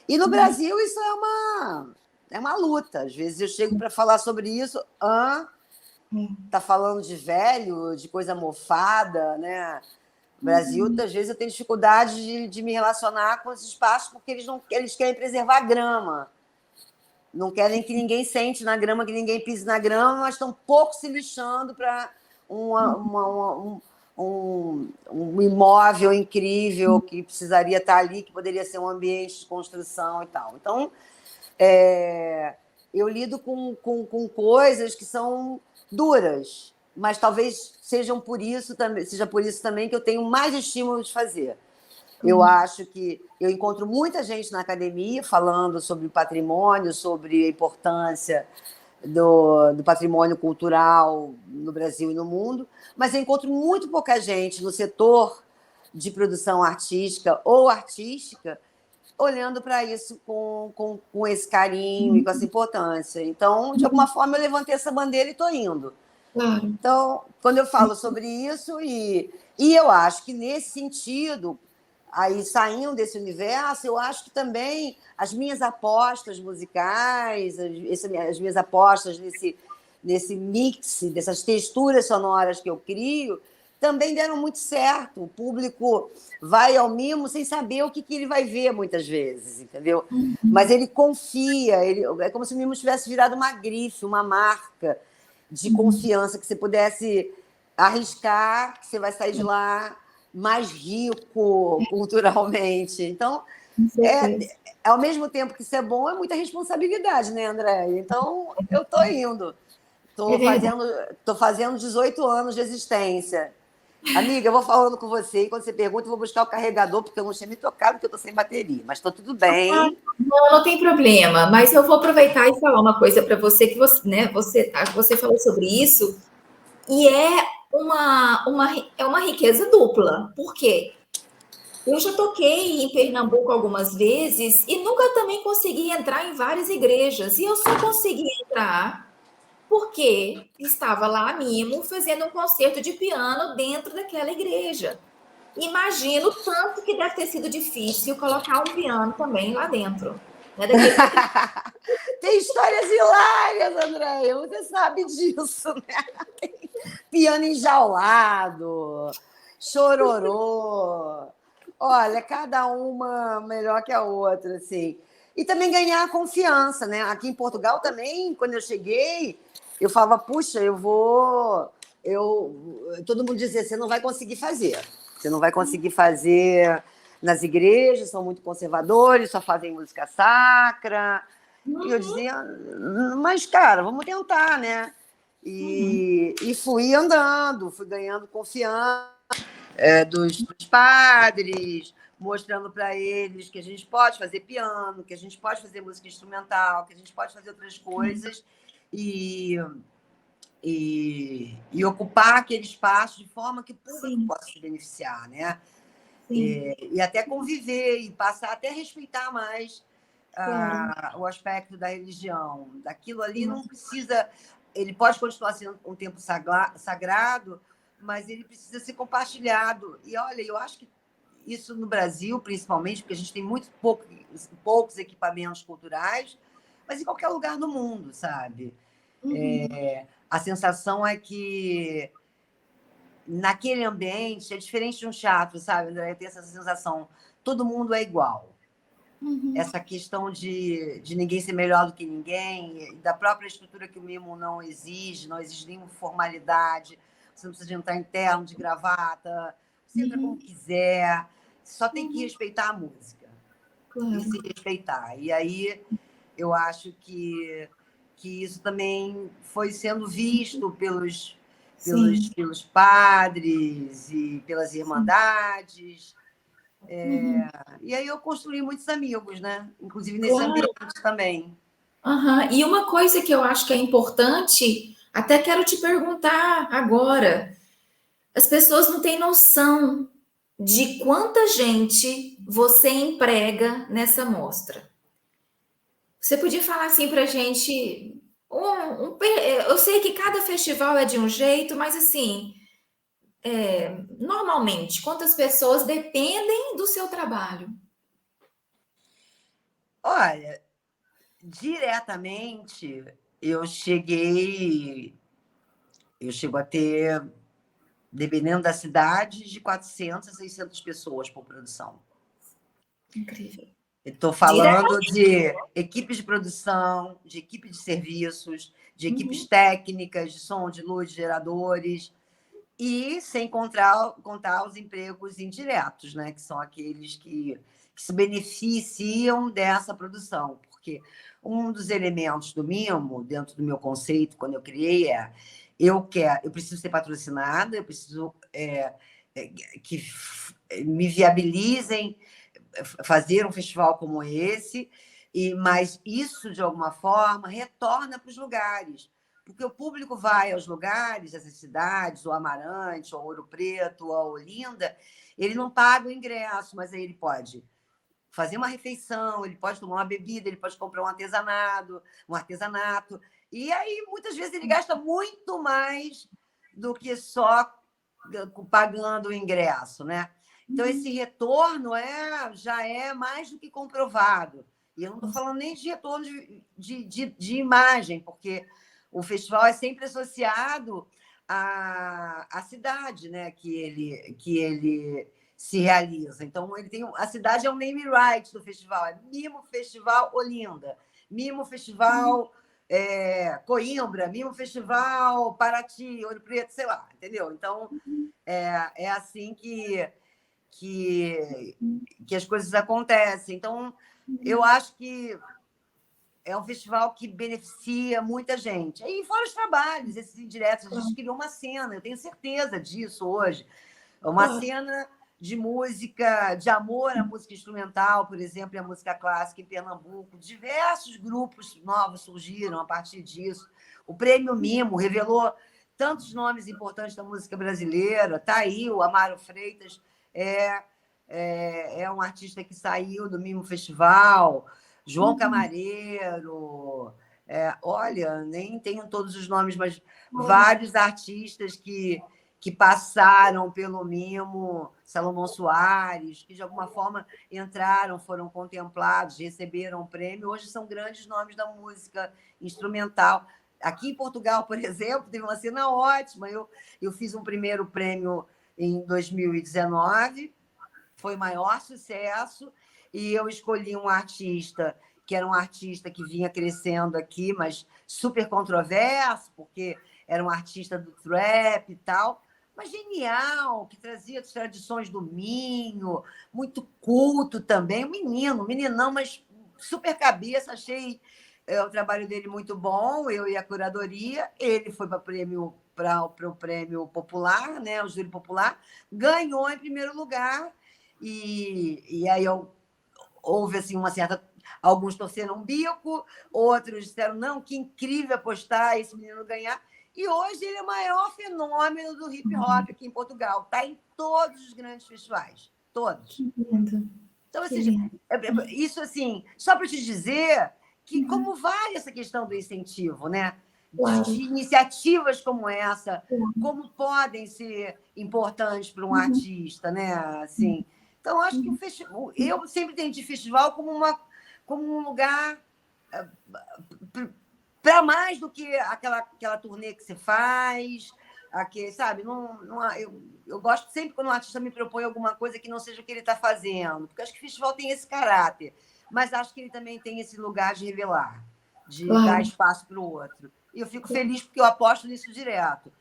E no Brasil isso é uma luta. Às vezes eu chego para falar sobre isso, tá falando de velho, de coisa mofada, né? No Brasil, às vezes eu tenho dificuldade de me relacionar com esses espaços porque eles querem preservar a grama. Não querem que ninguém sente na grama, que ninguém pise na grama, mas estão pouco se lixando para um imóvel incrível que precisaria estar ali, que poderia ser um ambiente de construção e tal. Então, eu lido com coisas que são duras, mas talvez seja por isso também que eu tenho mais estímulo de fazer. Eu acho que eu encontro muita gente na academia falando sobre patrimônio, sobre a importância do patrimônio cultural no Brasil e no mundo, mas eu encontro muito pouca gente no setor de produção artística ou artística olhando para isso com esse carinho e com essa importância. Então, de alguma forma, eu levantei essa bandeira e estou indo. Então, quando eu falo sobre isso, e eu acho que nesse sentido, aí saindo desse universo, eu acho que também as minhas apostas musicais, as minhas apostas nesse mix, dessas texturas sonoras que eu crio, também deram muito certo. O público vai ao Mimo sem saber o que ele vai ver muitas vezes, entendeu? Mas ele confia, é como se o Mimo tivesse virado uma grife, uma marca de confiança, que você pudesse arriscar, que você vai sair de lá mais rico culturalmente. Então, ao mesmo tempo que isso é bom, é muita responsabilidade, né, André? Então, eu estou indo. Estou fazendo 18 anos de existência. Amiga, eu vou falando com você e quando você pergunta, eu vou buscar o carregador, porque eu não tinha me tocado, porque eu estou sem bateria. Mas estou tudo bem. Não tem problema. Mas eu vou aproveitar e falar uma coisa para você, que você, né, você falou sobre isso, e é uma riqueza dupla. Por quê? Eu já toquei em Pernambuco algumas vezes e nunca também consegui entrar em várias igrejas. E eu só consegui entrar porque estava lá a Mimo fazendo um concerto de piano dentro daquela igreja. Imagino tanto que deve ter sido difícil colocar um piano também lá dentro. Né? Tem histórias hilárias, Andréia, você sabe disso, né? Tem piano enjaulado, chororô. Olha, cada uma melhor que a outra, assim. E também ganhar a confiança, né? Aqui em Portugal também, quando eu cheguei, eu falava, puxa, todo mundo dizia, você não vai conseguir fazer. Você não vai conseguir fazer nas igrejas, são muito conservadores, só fazem música sacra. E eu dizia, mas, cara, vamos tentar, né? E fui andando, fui ganhando confiança dos padres, mostrando para eles que a gente pode fazer piano, que a gente pode fazer música instrumental, que a gente pode fazer outras coisas e ocupar aquele espaço de forma que o público possa se beneficiar, né? E até conviver e passar até a respeitar mais o aspecto da religião. Daquilo ali não precisa... Ele pode continuar sendo um tempo sagrado, mas ele precisa ser compartilhado. E, olha, eu acho que isso no Brasil, principalmente, porque a gente tem muito poucos equipamentos culturais, mas em qualquer lugar do mundo, sabe? A sensação é que naquele ambiente é diferente de um teatro, sabe, André? Tem essa sensação, todo mundo é igual. Essa questão de ninguém ser melhor do que ninguém, da própria estrutura que o mimo não exige nenhuma formalidade, você não precisa de entrar interno, de gravata, você entra como quiser, só tem que respeitar a música. E se respeitar. E aí eu acho que isso também foi sendo visto pelos padres e pelas irmandades. E aí eu construí muitos amigos, né? Inclusive nesse ambiente também. E uma coisa que eu acho que é importante, até quero te perguntar agora, as pessoas não têm noção de quanta gente você emprega nessa mostra. Você podia falar assim para a gente, eu sei que cada festival é de um jeito, mas assim, normalmente, quantas pessoas dependem do seu trabalho? Olha, diretamente eu chego a ter, dependendo da cidade, de 400 a 600 pessoas por produção. Incrível. Estou falando de equipes de produção, de equipe de serviços, de equipes técnicas, de som, de luz, de geradores, e sem contar os empregos indiretos, né? Que são aqueles que se beneficiam dessa produção. Porque um dos elementos do mimo, dentro do meu conceito, quando eu criei, eu preciso ser patrocinada, eu preciso que me viabilizem fazer um festival como esse, mas isso, de alguma forma, retorna para os lugares, porque o público vai aos lugares, essas cidades, o Amarante, o Ouro Preto, ou a Olinda, ele não paga o ingresso, mas aí ele pode fazer uma refeição, ele pode tomar uma bebida, ele pode comprar um artesanato, e aí, muitas vezes, ele gasta muito mais do que só pagando o ingresso, né? Então, esse retorno já é mais do que comprovado. E eu não estou falando nem de retorno de imagem, porque o festival é sempre associado à cidade, né, que ele se realiza. Então, a cidade é o name right do festival, é Mimo Festival Olinda, Mimo Festival Coimbra, Mimo Festival Paraty, Ouro Preto, sei lá, entendeu? Então, é assim que as coisas acontecem. Então, eu acho que é um festival que beneficia muita gente. E fora os trabalhos, esses indiretos, a gente criou uma cena, eu tenho certeza disso hoje. Uma cena de música, de amor à música instrumental, por exemplo, e à música clássica em Pernambuco. Diversos grupos novos surgiram a partir disso. O Prêmio Mimo revelou tantos nomes importantes da música brasileira. Está aí o Amaro Freitas, é um artista que saiu do Mimo Festival, João Camareiro, olha, nem tenho todos os nomes, mas vários artistas que passaram pelo Mimo, Salomão Soares, que de alguma forma entraram, foram contemplados, receberam o prêmio, hoje são grandes nomes da música instrumental. Aqui em Portugal, por exemplo, teve uma cena ótima. Eu fiz um primeiro prêmio em 2019, foi o maior sucesso, e eu escolhi um artista que era um artista que vinha crescendo aqui, mas super controverso, porque era um artista do trap e tal, mas genial, que trazia as tradições do Minho, muito culto também, meninão, mas super cabeça, achei o trabalho dele muito bom, eu e a curadoria, ele foi para o prêmio popular, né, o júri popular, ganhou em primeiro lugar, e aí houve assim, uma certa... Alguns torceram um bico, outros disseram, não, que incrível apostar esse menino ganhar. E hoje ele é o maior fenômeno do hip-hop aqui em Portugal. Está em todos os grandes festivais. Todos. Então, assim, isso assim, só para te dizer que como vai essa questão do incentivo, né? De iniciativas como essa, como podem ser importantes para um artista, né? Assim, Então, acho que o festival, eu sempre entendi festival como um lugar para mais do que aquela turnê que você faz, sabe? Eu gosto sempre quando um artista me propõe alguma coisa que não seja o que ele está fazendo, porque acho que o festival tem esse caráter, mas acho que ele também tem esse lugar de revelar, de dar Claro. espaço para o outro. E eu fico feliz porque eu aposto nisso direto.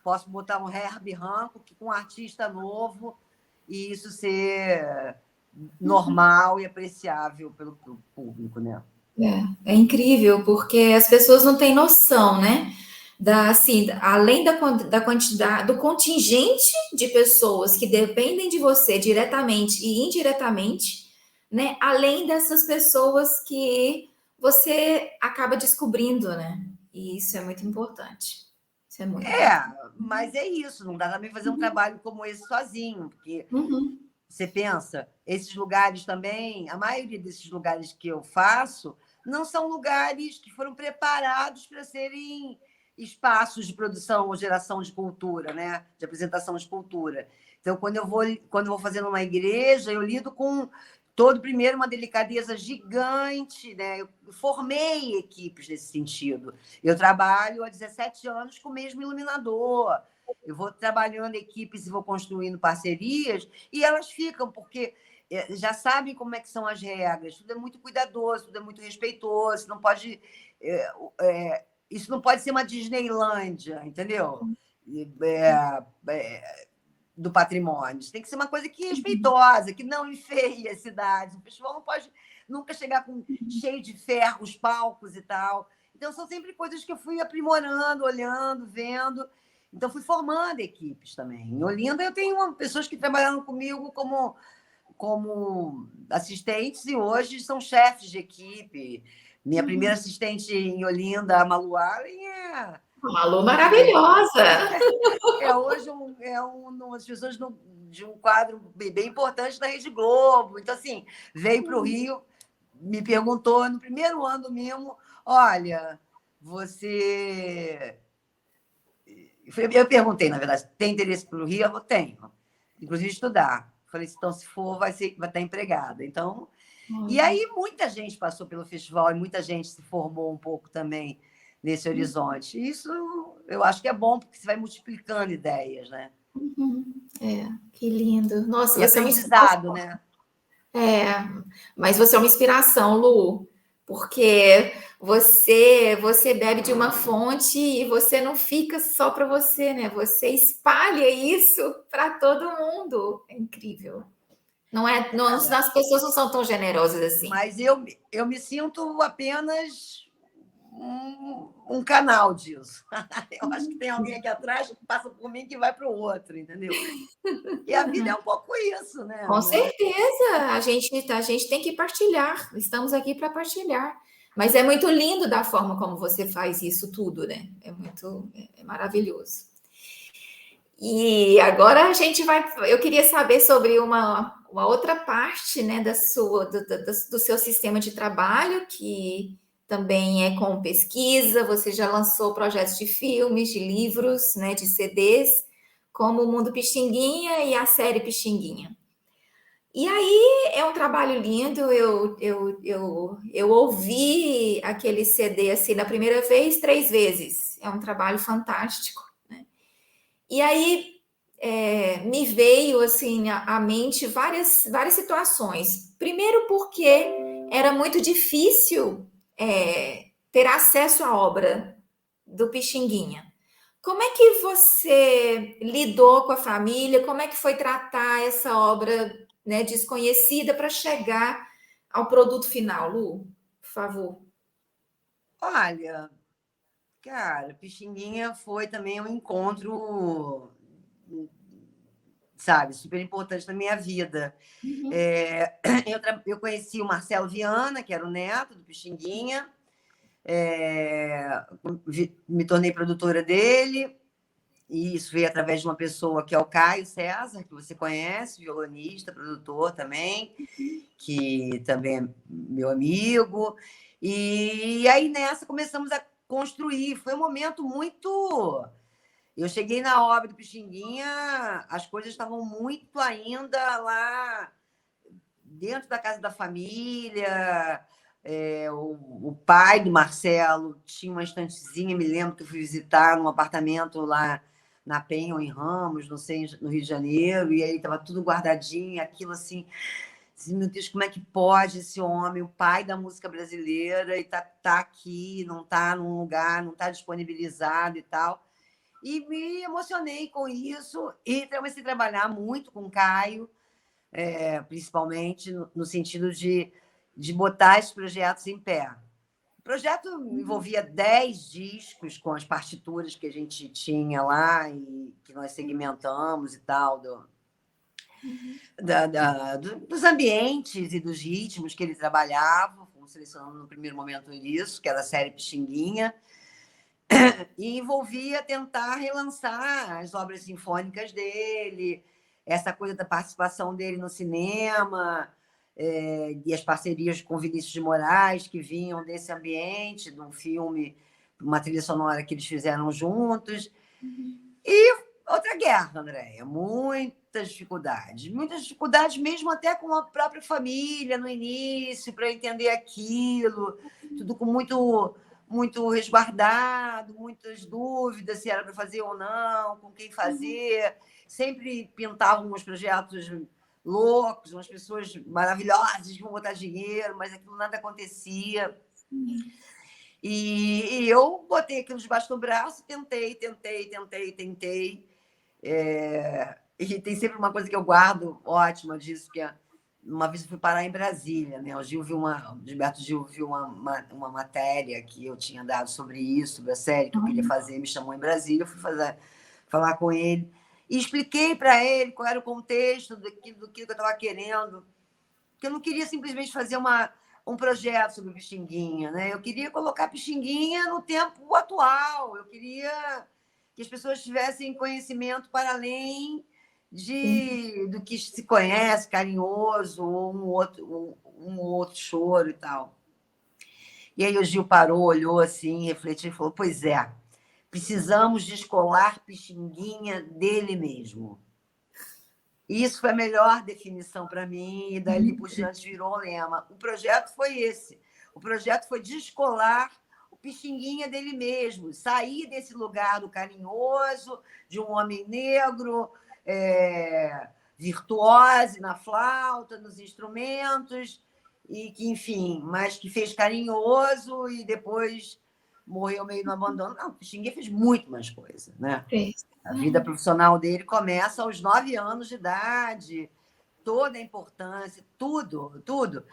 Posso botar um Herbie Hancock com um artista novo e isso ser normal e apreciável pelo público, né? É incrível, porque as pessoas não têm noção, né? Assim, além da quantidade, do contingente de pessoas que dependem de você diretamente e indiretamente, né? Além dessas pessoas que você acaba descobrindo, né? E isso é muito importante. Isso é muito importante. Mas é isso, não dá também fazer um trabalho como esse sozinho, porque Uhum. você pensa, esses lugares também, a maioria desses lugares que eu faço, não são lugares que foram preparados para serem espaços de produção ou geração de cultura, né? De apresentação de cultura. Então, quando eu vou fazer numa igreja, eu lido com todo, primeiro, uma delicadeza gigante, né? Eu formei equipes nesse sentido. Eu trabalho há 17 anos com o mesmo iluminador. Eu vou trabalhando equipes e vou construindo parcerias e elas ficam, porque já sabem como é que são as regras. Tudo é muito cuidadoso, tudo é muito respeitoso. Não pode, isso não pode ser uma Disneylândia, entendeu? É, do patrimônio. Isso tem que ser uma coisa que é respeitosa, que não enfeie as cidades. O festival não pode nunca chegar cheio de ferros, palcos e tal. Então, são sempre coisas que eu fui aprimorando, olhando, vendo. Então, fui formando equipes também. Em Olinda, eu tenho pessoas que trabalharam comigo como assistentes e hoje são chefes de equipe. Minha primeira assistente em Olinda, a Malu Allen, Malu hoje maravilhosa! hoje uma das pessoas de um quadro bem importante da Rede Globo. Então, assim, veio para o Rio, me perguntou no primeiro ano mesmo, olha, você... Eu perguntei, na verdade, tem interesse pelo Rio? Eu tenho. Inclusive estudar. Falei, então, se for, vai estar empregada. Então, e aí muita gente passou pelo festival e muita gente se formou um pouco também nesse horizonte. Isso eu acho que é bom, porque você vai multiplicando ideias, né? Que lindo. Nossa, E você é uma aprendizado, inspiração. né? É, mas você é uma inspiração, Lu, porque você bebe de uma fonte e você não fica só para você, né? Você espalha isso para todo mundo. É incrível. Não é, não, Cara, as pessoas não são tão generosas assim. mas eu me sinto apenas um canal disso. Eu acho que tem alguém aqui atrás que passa por mim que vai para o outro, entendeu? E a vida é um pouco isso, né? Com certeza, a gente tem que partilhar. Estamos aqui para partilhar. Mas é muito lindo da forma como você faz isso tudo, né? É maravilhoso. E agora a gente vai. Eu queria saber sobre uma outra parte, né, do seu sistema de trabalho, que também é com pesquisa. Você já lançou projetos de filmes, de livros, né, de CDs, como o Mundo Pixinguinha e a série Pixinguinha. E aí é um trabalho lindo. Eu ouvi aquele CD assim na primeira vez, 3 vezes. É um trabalho fantástico. E aí me veio assim à mente várias situações. Primeiro, porque era muito difícil ter acesso à obra do Pixinguinha. Como é que você lidou com a família? Como é que foi tratar essa obra, né, desconhecida para chegar ao produto final, Lu? Por favor. Olha, cara, Pixinguinha foi também um encontro, sabe, super importante na minha vida. Uhum. Eu conheci o Marcelo Viana, que era o neto do Pixinguinha, me tornei produtora dele, e isso veio através de uma pessoa que é o Caio César, que você conhece, violonista, produtor também, que também é meu amigo. E aí nessa começamos a construir. Foi um momento muito. Eu cheguei na obra do Pixinguinha, as coisas estavam muito ainda lá dentro da casa da família. O pai do Marcelo tinha uma estantezinha, me lembro que eu fui visitar num apartamento lá na Penha ou em Ramos, não sei, no Rio de Janeiro, e aí estava tudo guardadinho, aquilo assim, meu Deus, como é que pode esse homem, o pai da música brasileira, e tá aqui, não está num lugar, não está disponibilizado e tal. E me emocionei com isso e comecei a trabalhar muito com o Caio, principalmente no sentido de botar esses projetos em pé. O projeto envolvia 10 discos com as partituras que a gente tinha lá e que nós segmentamos e tal, dos ambientes e dos ritmos que ele trabalhava. Fomos selecionando no primeiro momento isso, que era a série Pixinguinha, e envolvia tentar relançar as obras sinfônicas dele, essa coisa da participação dele no cinema, e as parcerias com Vinícius de Moraes, que vinham desse ambiente, de um filme, uma trilha sonora que eles fizeram juntos. E outra guerra, Andréia, muitas dificuldades mesmo até com a própria família no início, para entender aquilo, tudo com muito resguardado, muitas dúvidas se era para fazer ou não, com quem fazer. Sempre pintavam uns projetos loucos, umas pessoas maravilhosas que vão botar dinheiro, mas aquilo nada acontecia. E eu botei aquilo debaixo do braço, tentei. E tem sempre uma coisa que eu guardo ótima disso, que uma vez eu fui parar em Brasília, né? O Gilberto Gil viu uma matéria que eu tinha dado sobre isso, sobre a série que eu queria fazer, me chamou em Brasília, eu fui falar com ele e expliquei para ele qual era o contexto do que eu estava querendo, que eu não queria simplesmente fazer um projeto sobre Pixinguinha, né? Eu queria colocar Pixinguinha no tempo atual, eu queria que as pessoas tivessem conhecimento para além do que se conhece, carinhoso, ou um outro choro e tal. E aí o Gil parou, olhou assim, refletiu e falou: pois é, precisamos descolar Pixinguinha dele mesmo. E isso foi a melhor definição para mim, e dali por diante virou o lema. O projeto foi esse. O projeto foi descolar o Pixinguinha dele mesmo, sair desse lugar do carinhoso, de um homem negro, virtuose na flauta, nos instrumentos, e que, enfim, mas que fez carinhoso e depois morreu meio no abandono. Não, o Pixinguinha fez muito mais coisa, né? A vida profissional dele começa aos 9 anos de idade, toda a importância, tudo.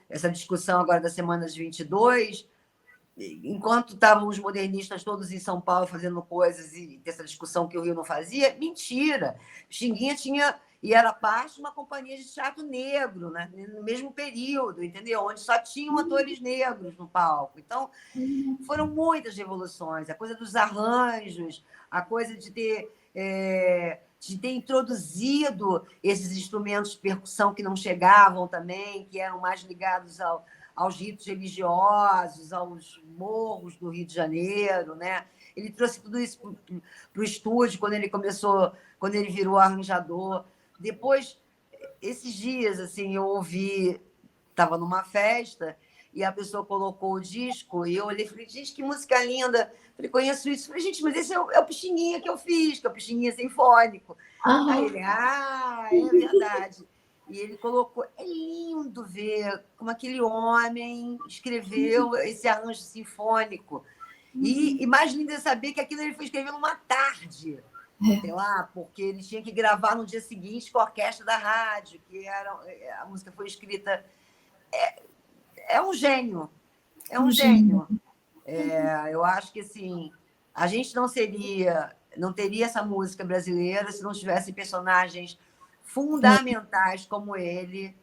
Essa discussão agora da Semana de 22, enquanto estavam os modernistas todos em São Paulo fazendo coisas e essa discussão que o Rio não fazia, mentira. Xinguinha tinha e era parte de uma companhia de teatro negro, né? No mesmo período, entendeu? Onde só tinham atores negros no palco. Então, foram muitas revoluções. A coisa dos arranjos, a coisa de ter introduzido esses instrumentos de percussão que não chegavam também, que eram mais ligados aos ritos religiosos, aos morros do Rio de Janeiro, né? Ele trouxe tudo isso para o estúdio quando ele virou arranjador. Depois, esses dias, assim, eu ouvi, estava numa festa e a pessoa colocou o disco e eu olhei e falei: gente, que música linda! Falei: conheço isso. Falei: gente, mas esse é o Pixinguinha que eu fiz, que é o Pixinguinha Sinfônico. Aí ele: é verdade. E ele colocou, é lindo ver como aquele homem escreveu esse arranjo sinfônico. E mais lindo é saber que aquilo ele foi escrever numa tarde, sei lá, porque ele tinha que gravar no dia seguinte com a orquestra da rádio, a música foi escrita. É um gênio, eu acho que assim, a gente não teria essa música brasileira se não tivesse personagens fundamentais como ele.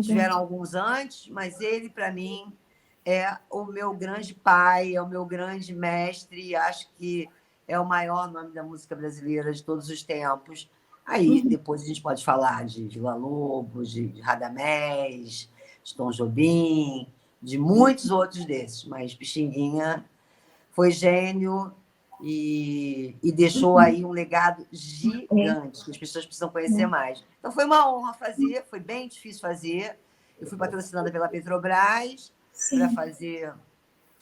Tiveram alguns antes, mas ele, para mim, é o meu grande pai, é o meu grande mestre, acho que é o maior nome da música brasileira de todos os tempos. Aí, depois a gente pode falar de Villa-Lobos, de Radamés, de Tom Jobim, de muitos outros desses, mas Pixinguinha foi gênio e deixou aí um legado gigante, que as pessoas precisam conhecer mais. Então, foi uma honra fazer, foi bem difícil fazer. Eu fui patrocinada pela Petrobras para fazer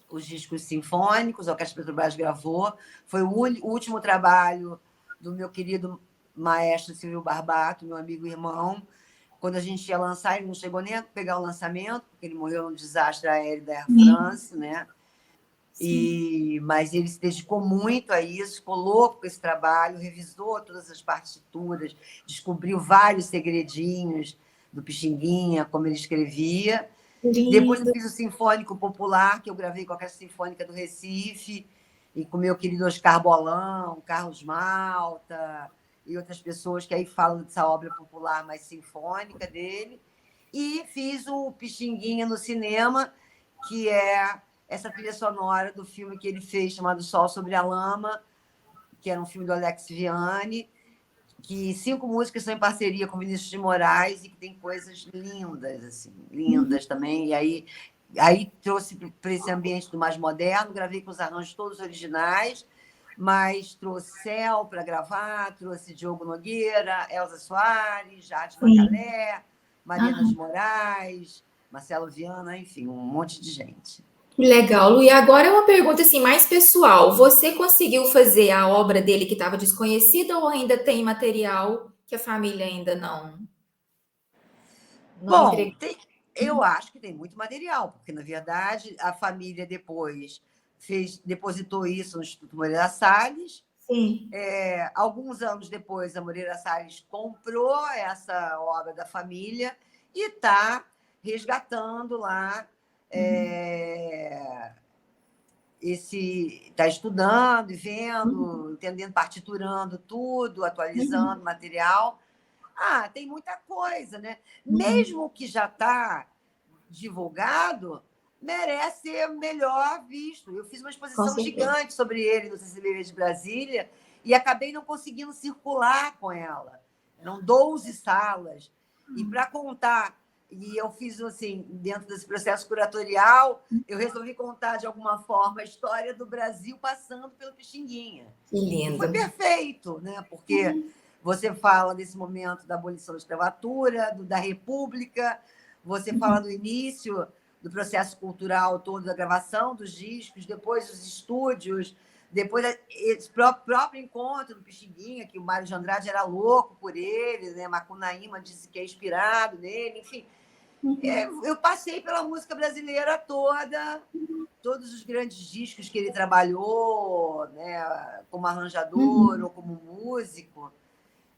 os discos sinfônicos, a Orquestra Petrobras gravou. Foi o último trabalho do meu querido maestro Silvio Barbato, meu amigo e irmão. Quando a gente ia lançar, ele não chegou nem a pegar o lançamento, porque ele morreu num desastre aéreo da Air France, né? Mas ele se dedicou muito a isso, ficou louco com esse trabalho, revisou todas as partituras, descobriu vários segredinhos do Pixinguinha, como ele escrevia. Depois eu fiz o Sinfônico Popular, que eu gravei com a Orquestra Sinfônica do Recife, e com o meu querido Oscar Bolão, Carlos Malta, e outras pessoas que aí falam dessa obra popular mais sinfônica dele. E fiz o Pixinguinha no cinema, que é essa trilha sonora do filme que ele fez, chamado Sol sobre a Lama, que era um filme do Alex Vianney, que 5 músicas são em parceria com Vinícius de Moraes e que tem coisas lindas, assim, lindas também. E aí trouxe para esse ambiente do mais moderno, gravei com os arranjos todos originais, mas trouxe Céu para gravar, trouxe Diogo Nogueira, Elza Soares, Jade Macalé, Mariana de Moraes, Marcelo Viana, enfim, um monte de gente. Que legal, Lu. E agora é uma pergunta assim mais pessoal. Você conseguiu fazer a obra dele que estava desconhecida ou ainda tem material que a família ainda não Bom, entregou? eu acho que tem muito material, porque, na verdade, a família depois depositou isso no Instituto Moreira Salles. Sim. Alguns anos depois, a Moreira Salles comprou essa obra da família e está resgatando lá está estudando e vendo, entendendo, partiturando tudo, atualizando o material. Tem muita coisa, né? Mesmo que já está divulgado, merece ser melhor visto. Eu fiz uma exposição gigante sobre ele no CCBB de Brasília e acabei não conseguindo circular com ela. Eram 12 salas. E para contar, e eu fiz assim, dentro desse processo curatorial, eu resolvi contar de alguma forma a história do Brasil passando pelo Pixinguinha. Que lindo. E foi perfeito, né? Porque você fala desse momento da abolição da escravatura, da República, você fala do início do processo cultural todo, da gravação dos discos, depois os estúdios, depois esse próprio encontro do Pixinguinha, que o Mário de Andrade era louco por ele, né? Macunaíma disse que é inspirado nele, enfim. Eu passei pela música brasileira toda, todos os grandes discos que ele trabalhou, né? Como arranjador ou como músico.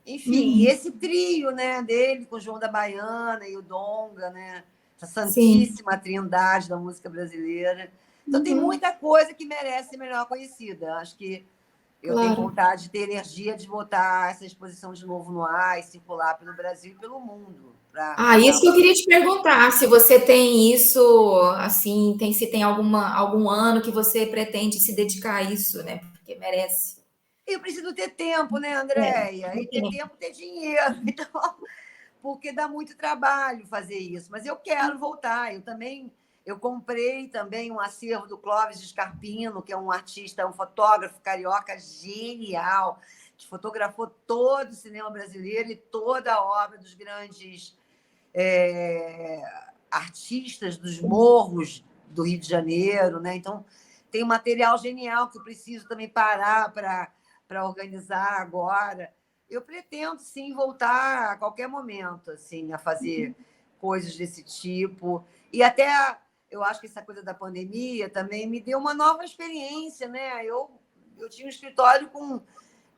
Enfim, esse trio, né, dele com o João da Baiana e o Donga, né? Essa santíssima trindade da música brasileira. Então, tem muita coisa que merece ser melhor conhecida. Acho que eu tenho vontade de ter energia de botar essa exposição de novo no ar e circular pelo Brasil e pelo mundo. Isso que eu queria te perguntar, se você tem isso, assim, se tem algum ano que você pretende se dedicar a isso, né? Porque merece. Eu preciso ter tempo, né, Andréia? E ter tempo, ter dinheiro. Então, porque dá muito trabalho fazer isso. Mas eu quero voltar. Eu comprei também um acervo do Clóvis Scarpino, que é um artista, um fotógrafo carioca genial, que fotografou todo o cinema brasileiro e toda a obra dos grandes artistas dos morros do Rio de Janeiro, né? Então, tem um material genial que eu preciso também parar para organizar agora. Eu pretendo, sim, voltar a qualquer momento, assim, a fazer coisas desse tipo. E até eu acho que essa coisa da pandemia também me deu uma nova experiência, né? Eu tinha um escritório com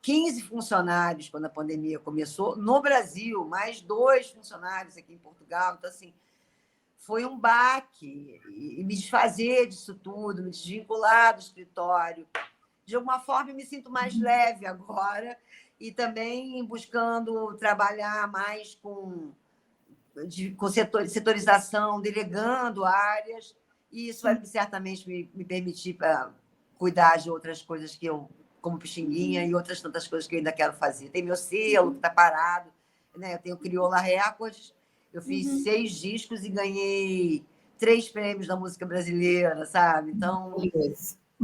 15 funcionários quando a pandemia começou, no Brasil, mais 2 funcionários aqui em Portugal. Então, assim, foi um baque. E me desfazer disso tudo, me desvincular do escritório. De alguma forma, eu me sinto mais leve agora e também buscando trabalhar mais com setorização, delegando áreas, e isso vai certamente me permitir cuidar de outras coisas que eu, como Pixinguinha, e outras tantas coisas que eu ainda quero fazer. Tem meu selo, que está parado, né? Eu tenho Crioula Records, eu fiz 6 discos e ganhei 3 prêmios da música brasileira, sabe? Então,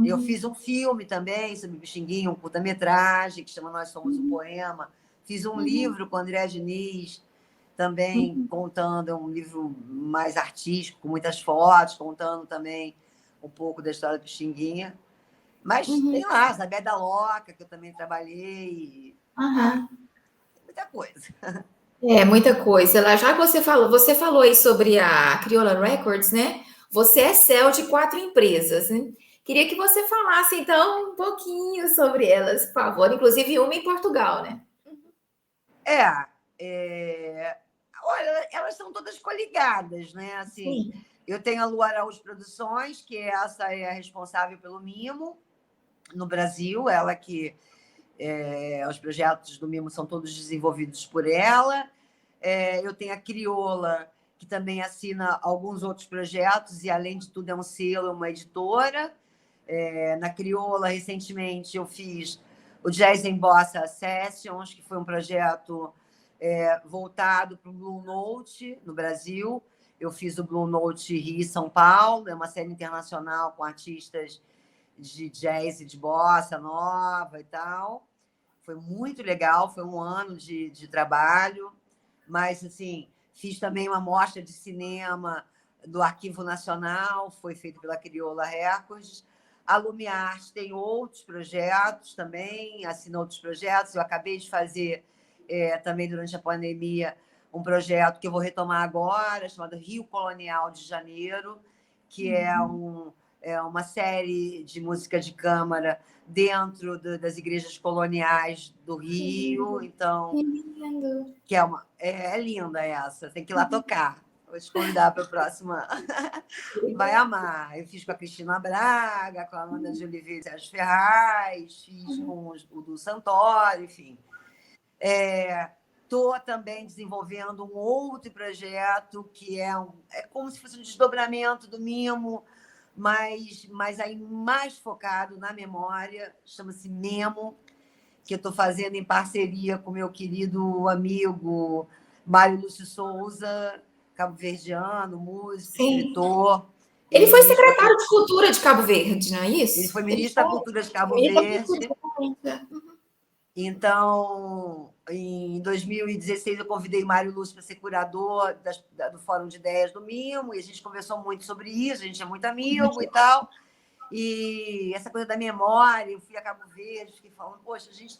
Eu fiz um filme também sobre Pixinguinha, um curta-metragem, que chama Nós Somos o Poema. Fiz um livro com André Diniz, também contando, é um livro mais artístico, com muitas fotos, contando também um pouco da história do Pixinguinha. Mas tem lá, Zabé da Loca, que eu também trabalhei. Aham. Muita coisa. Muita coisa. Lá, já que você falou aí sobre a Crioula Records, né? Você é CEO de 4 empresas, né? Queria que você falasse, então, um pouquinho sobre elas, por favor. Inclusive, uma em Portugal, né? Olha, elas são todas coligadas, né? Assim, Sim. eu tenho a Lu Araújo Produções, que essa é a responsável pelo Mimo no Brasil, ela que os projetos do Mimo são todos desenvolvidos por ela. Eu tenho a Crioula, que também assina alguns outros projetos e, além de tudo, é um selo, uma editora. Na Crioula, recentemente, eu fiz o Jazz em Bossa Sessions, que foi um projeto voltado para o Blue Note no Brasil. Eu fiz o Blue Note Rio e São Paulo, é uma série internacional com artistas de jazz e de bossa nova e tal. Foi muito legal, foi um ano de trabalho, mas assim, fiz também uma mostra de cinema do Arquivo Nacional, foi feito pela Crioula Records. A Lumiarte tem outros projetos também, assina outros projetos. Eu acabei de fazer também durante a pandemia um projeto que eu vou retomar agora, chamado Rio Colonial de Janeiro, que é uma série de música de câmara dentro das igrejas coloniais do Rio. Então, Que lindo. que é linda essa, tem que ir lá tocar. Vou te convidar para a próxima. Vai amar. Eu fiz com a Cristina Braga, com a Amanda de Oliveira e Sérgio Ferraz, fiz com o do Santoro, enfim. Estou também desenvolvendo um outro projeto que é como se fosse um desdobramento do Mimo, mas aí mais focado na memória, chama-se Memo, que eu estou fazendo em parceria com meu querido amigo Mário Lúcio Souza, cabo-verdiano, músico, Sim. escritor. Ele Ele, foi ministro da, secretário de Cultura de Cabo Verde, não é ele isso? foi Ele ministro foi da Cultura de Cabo ministro da Cultura, Verde. exatamente. Então, em 2016, eu convidei o Mário Lúcio para ser curador do Fórum de Ideias do Mimo, e a gente conversou muito sobre isso, a gente é muito amigo e tal. E essa coisa da memória, eu fui a Cabo Verde, fiquei falando, poxa, a gente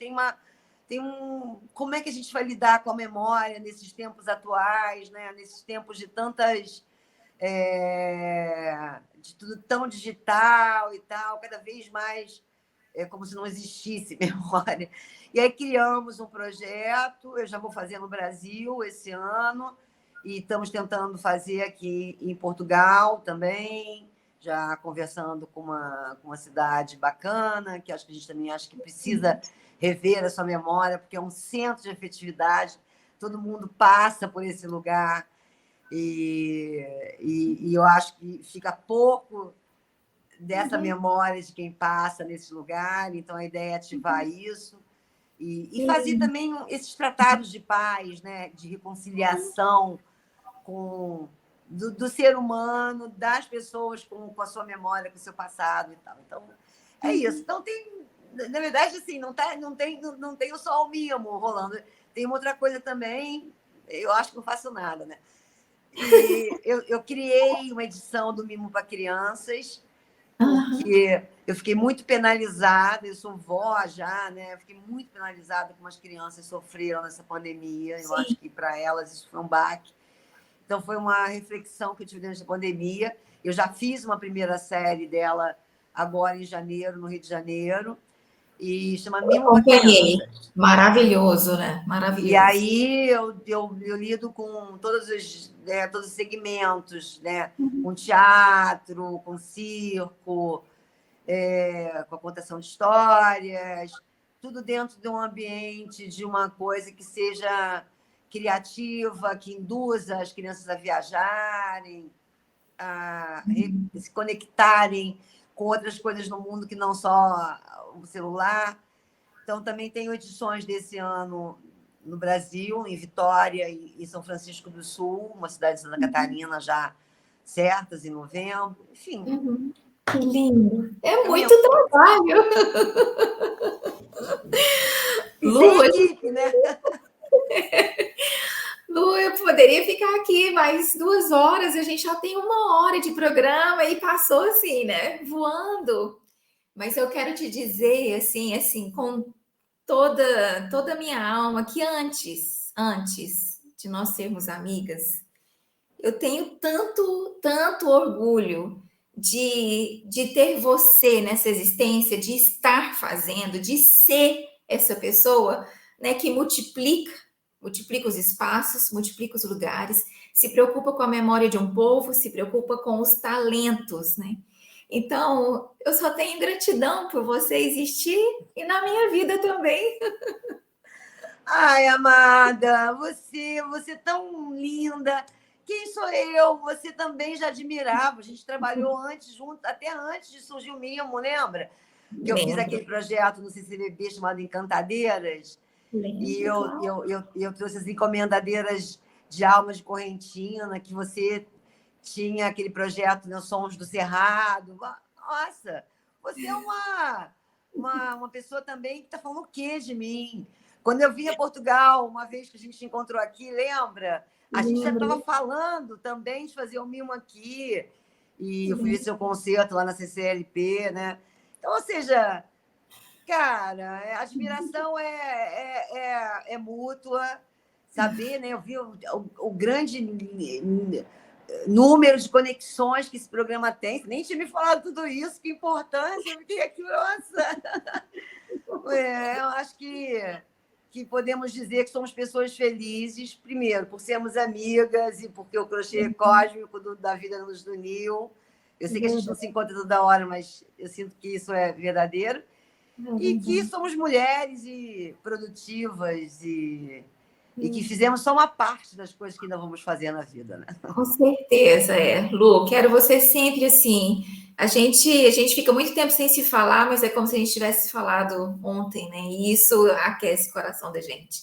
como é que a gente vai lidar com a memória nesses tempos atuais, né? Nesses tempos de de tudo tão digital e tal, cada vez mais como se não existisse memória. E aí criamos um projeto, eu já vou fazer no Brasil esse ano, e estamos tentando fazer aqui em Portugal também, já conversando com uma cidade bacana, que acho que a gente também acha que precisa rever a sua memória, porque é um centro de afetividade, todo mundo passa por esse lugar, e eu acho que fica pouco dessa memória de quem passa nesse lugar, então a ideia é ativar isso e fazer também esses tratados de paz, né, de reconciliação do ser humano, das pessoas com a sua memória, com o seu passado e tal. Então, é isso. Então, na verdade, assim, não tem só o mimo rolando, tem uma outra coisa também, eu acho que não faço nada, né? E eu criei uma edição do Mimo para Crianças, porque eu fiquei muito penalizada, eu sou vó já, né? Eu fiquei muito penalizada como as crianças sofreram nessa pandemia. Eu acho que para elas isso foi um baque. Então, foi uma reflexão que eu tive durante a pandemia. Eu já fiz uma primeira série dela agora em janeiro, no Rio de Janeiro, e chama Eu Mimo para acompanhei. Crianças. Maravilhoso, né? E Maravilhoso. aí eu lido com todos os segmentos, né? Com teatro, com circo, com a contação de histórias, tudo dentro de um ambiente, de uma coisa que seja criativa, que induza as crianças a viajarem, a se conectarem com outras coisas no mundo que não só o celular. Então, também tenho edições desse ano no Brasil, em Vitória e São Francisco do Sul, uma cidade de Santa Catarina já certas, em novembro. Enfim, Que lindo. É É a minha muito trabalho. e sem Lu, equipe, né? Lu, eu poderia ficar aqui mais 2 horas, a gente já tem 1 hora de programa e passou assim, né? Voando. Mas eu quero te dizer, assim, com toda a minha alma, que antes de nós sermos amigas, eu tenho tanto orgulho de ter você nessa existência, de estar fazendo, de ser essa pessoa, né, que multiplica os espaços, multiplica os lugares, se preocupa com a memória de um povo, se preocupa com os talentos, né? Então, eu só tenho gratidão por você existir e na minha vida também. Ai, amada, você é tão linda. Quem sou eu? Você também já admirava. A gente trabalhou antes, junto, até antes de surgir o Mimo, lembra? Que eu fiz Lembro, aquele projeto no CCBB chamado Encantadeiras. E lembro, claro. eu trouxe as encomendadeiras de almas de Correntina, que você tinha aquele projeto, né, Sons do Cerrado. Nossa, você é uma pessoa também que está falando o quê de mim? Quando eu vim a Portugal, uma vez que a gente se encontrou aqui, lembra? A gente já estava Lembro, falando também de fazer o mimo aqui. E eu fui ver lembro. seu concerto lá na CCLP, né? Então, ou seja, cara, a admiração é mútua, saber, né? Eu vi o grande número de conexões que esse programa tem. Nem tinha me falado tudo isso, que importância. Eu fiquei aqui, nossa. Eu acho que podemos dizer que somos pessoas felizes, primeiro, por sermos amigas e porque o crochê cósmico da vida nos uniu. Eu sei que a gente não se encontra toda hora, mas eu sinto que isso é verdadeiro. E que somos mulheres e produtivas e que fizemos só uma parte das coisas que ainda vamos fazer na vida, né? Com certeza, Lu, quero você sempre assim. A gente fica muito tempo sem se falar, mas é como se a gente tivesse falado ontem, né? E isso aquece o coração da gente.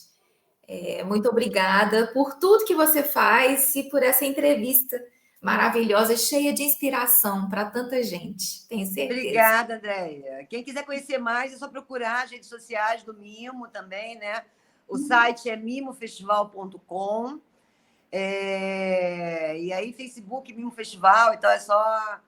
Muito obrigada por tudo que você faz e por essa entrevista maravilhosa, cheia de inspiração para tanta gente. Tenho certeza. Obrigada, Andréia. Quem quiser conhecer mais, é só procurar as redes sociais do Mimo também, né? O site é mimofestival.com. E aí, Facebook, Mimo Festival, então é só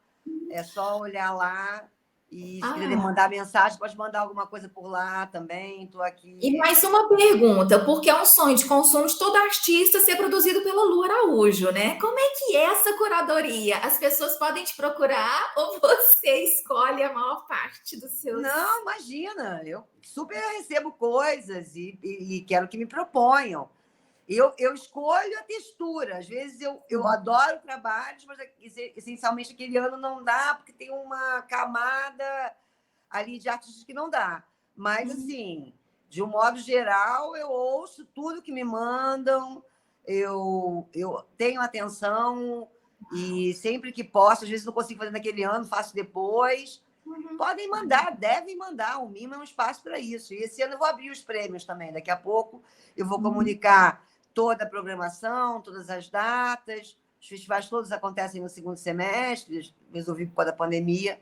olhar lá. E se quiser Ah, mandar mensagem, pode mandar alguma coisa por lá também. Estou e aqui. mais uma pergunta, porque é um sonho de consumo de todo artista ser produzido pela Lu Araújo, né? Como é que é essa curadoria? As pessoas podem te procurar ou você escolhe a maior parte dos seus. Não, imagina, eu super recebo coisas e quero que me proponham. Eu escolho a textura. Às vezes eu adoro trabalhos, mas essencialmente aquele ano não dá, porque tem uma camada ali de artistas que não dá. Mas, assim, de um modo geral, eu ouço tudo que me mandam, eu tenho atenção e sempre que posso, às vezes não consigo fazer naquele ano, faço depois. Podem mandar, devem mandar. O Mimo é um espaço para isso. E esse ano eu vou abrir os prêmios também. Daqui a pouco eu vou comunicar toda a programação, todas as datas. Os festivais todos acontecem no segundo semestre, resolvi por causa da pandemia.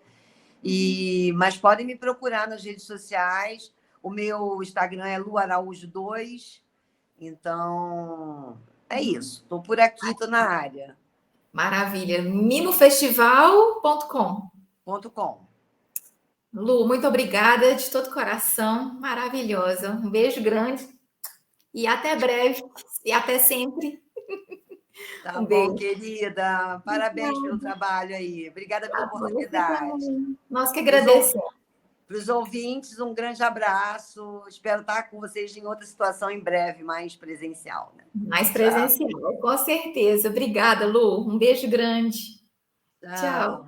Mas podem me procurar nas redes sociais. O meu Instagram é luaraújo2. Então, é isso. Estou por aqui, estou na área. Maravilha. Mimofestival.com. .com. Lu, muito obrigada de todo coração. Maravilhosa. Um beijo grande e até breve. E até sempre. Tá Um bom, beijo. querida. Parabéns pelo trabalho aí. Obrigada pela Tá bom, você oportunidade. também. Nós que Para agradecemos. os ouvintes, um grande abraço. Espero estar com vocês em outra situação em breve, mais presencial, né? Mais Tchau. presencial, com certeza. Obrigada, Lu. Um beijo grande. Tchau. Tchau.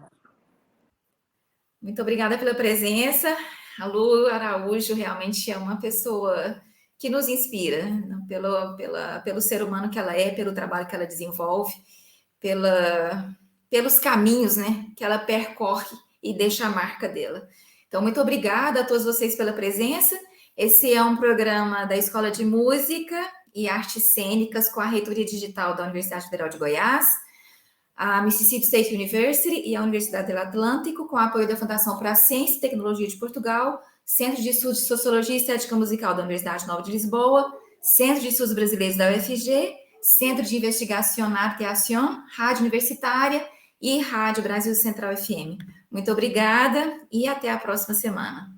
Muito obrigada pela presença. A Lu Araújo realmente é uma pessoa que nos inspira, né? Pelo ser humano que ela é, pelo trabalho que ela desenvolve, pelos caminhos, né, que ela percorre e deixa a marca dela. Então, muito obrigada a todos vocês pela presença. Esse é um programa da Escola de Música e Artes Cênicas com a Reitoria Digital da Universidade Federal de Goiás. a Mississippi State University e a Universidade do Atlântico, com apoio da Fundação para a Ciência e Tecnologia de Portugal, Centro de Estudos de Sociologia e Estética Musical da Universidade Nova de Lisboa, Centro de Estudos Brasileiros da UFG, Centro de Investigação Arte e Ação, Rádio Universitária e Rádio Brasil Central FM. Muito obrigada e até a próxima semana.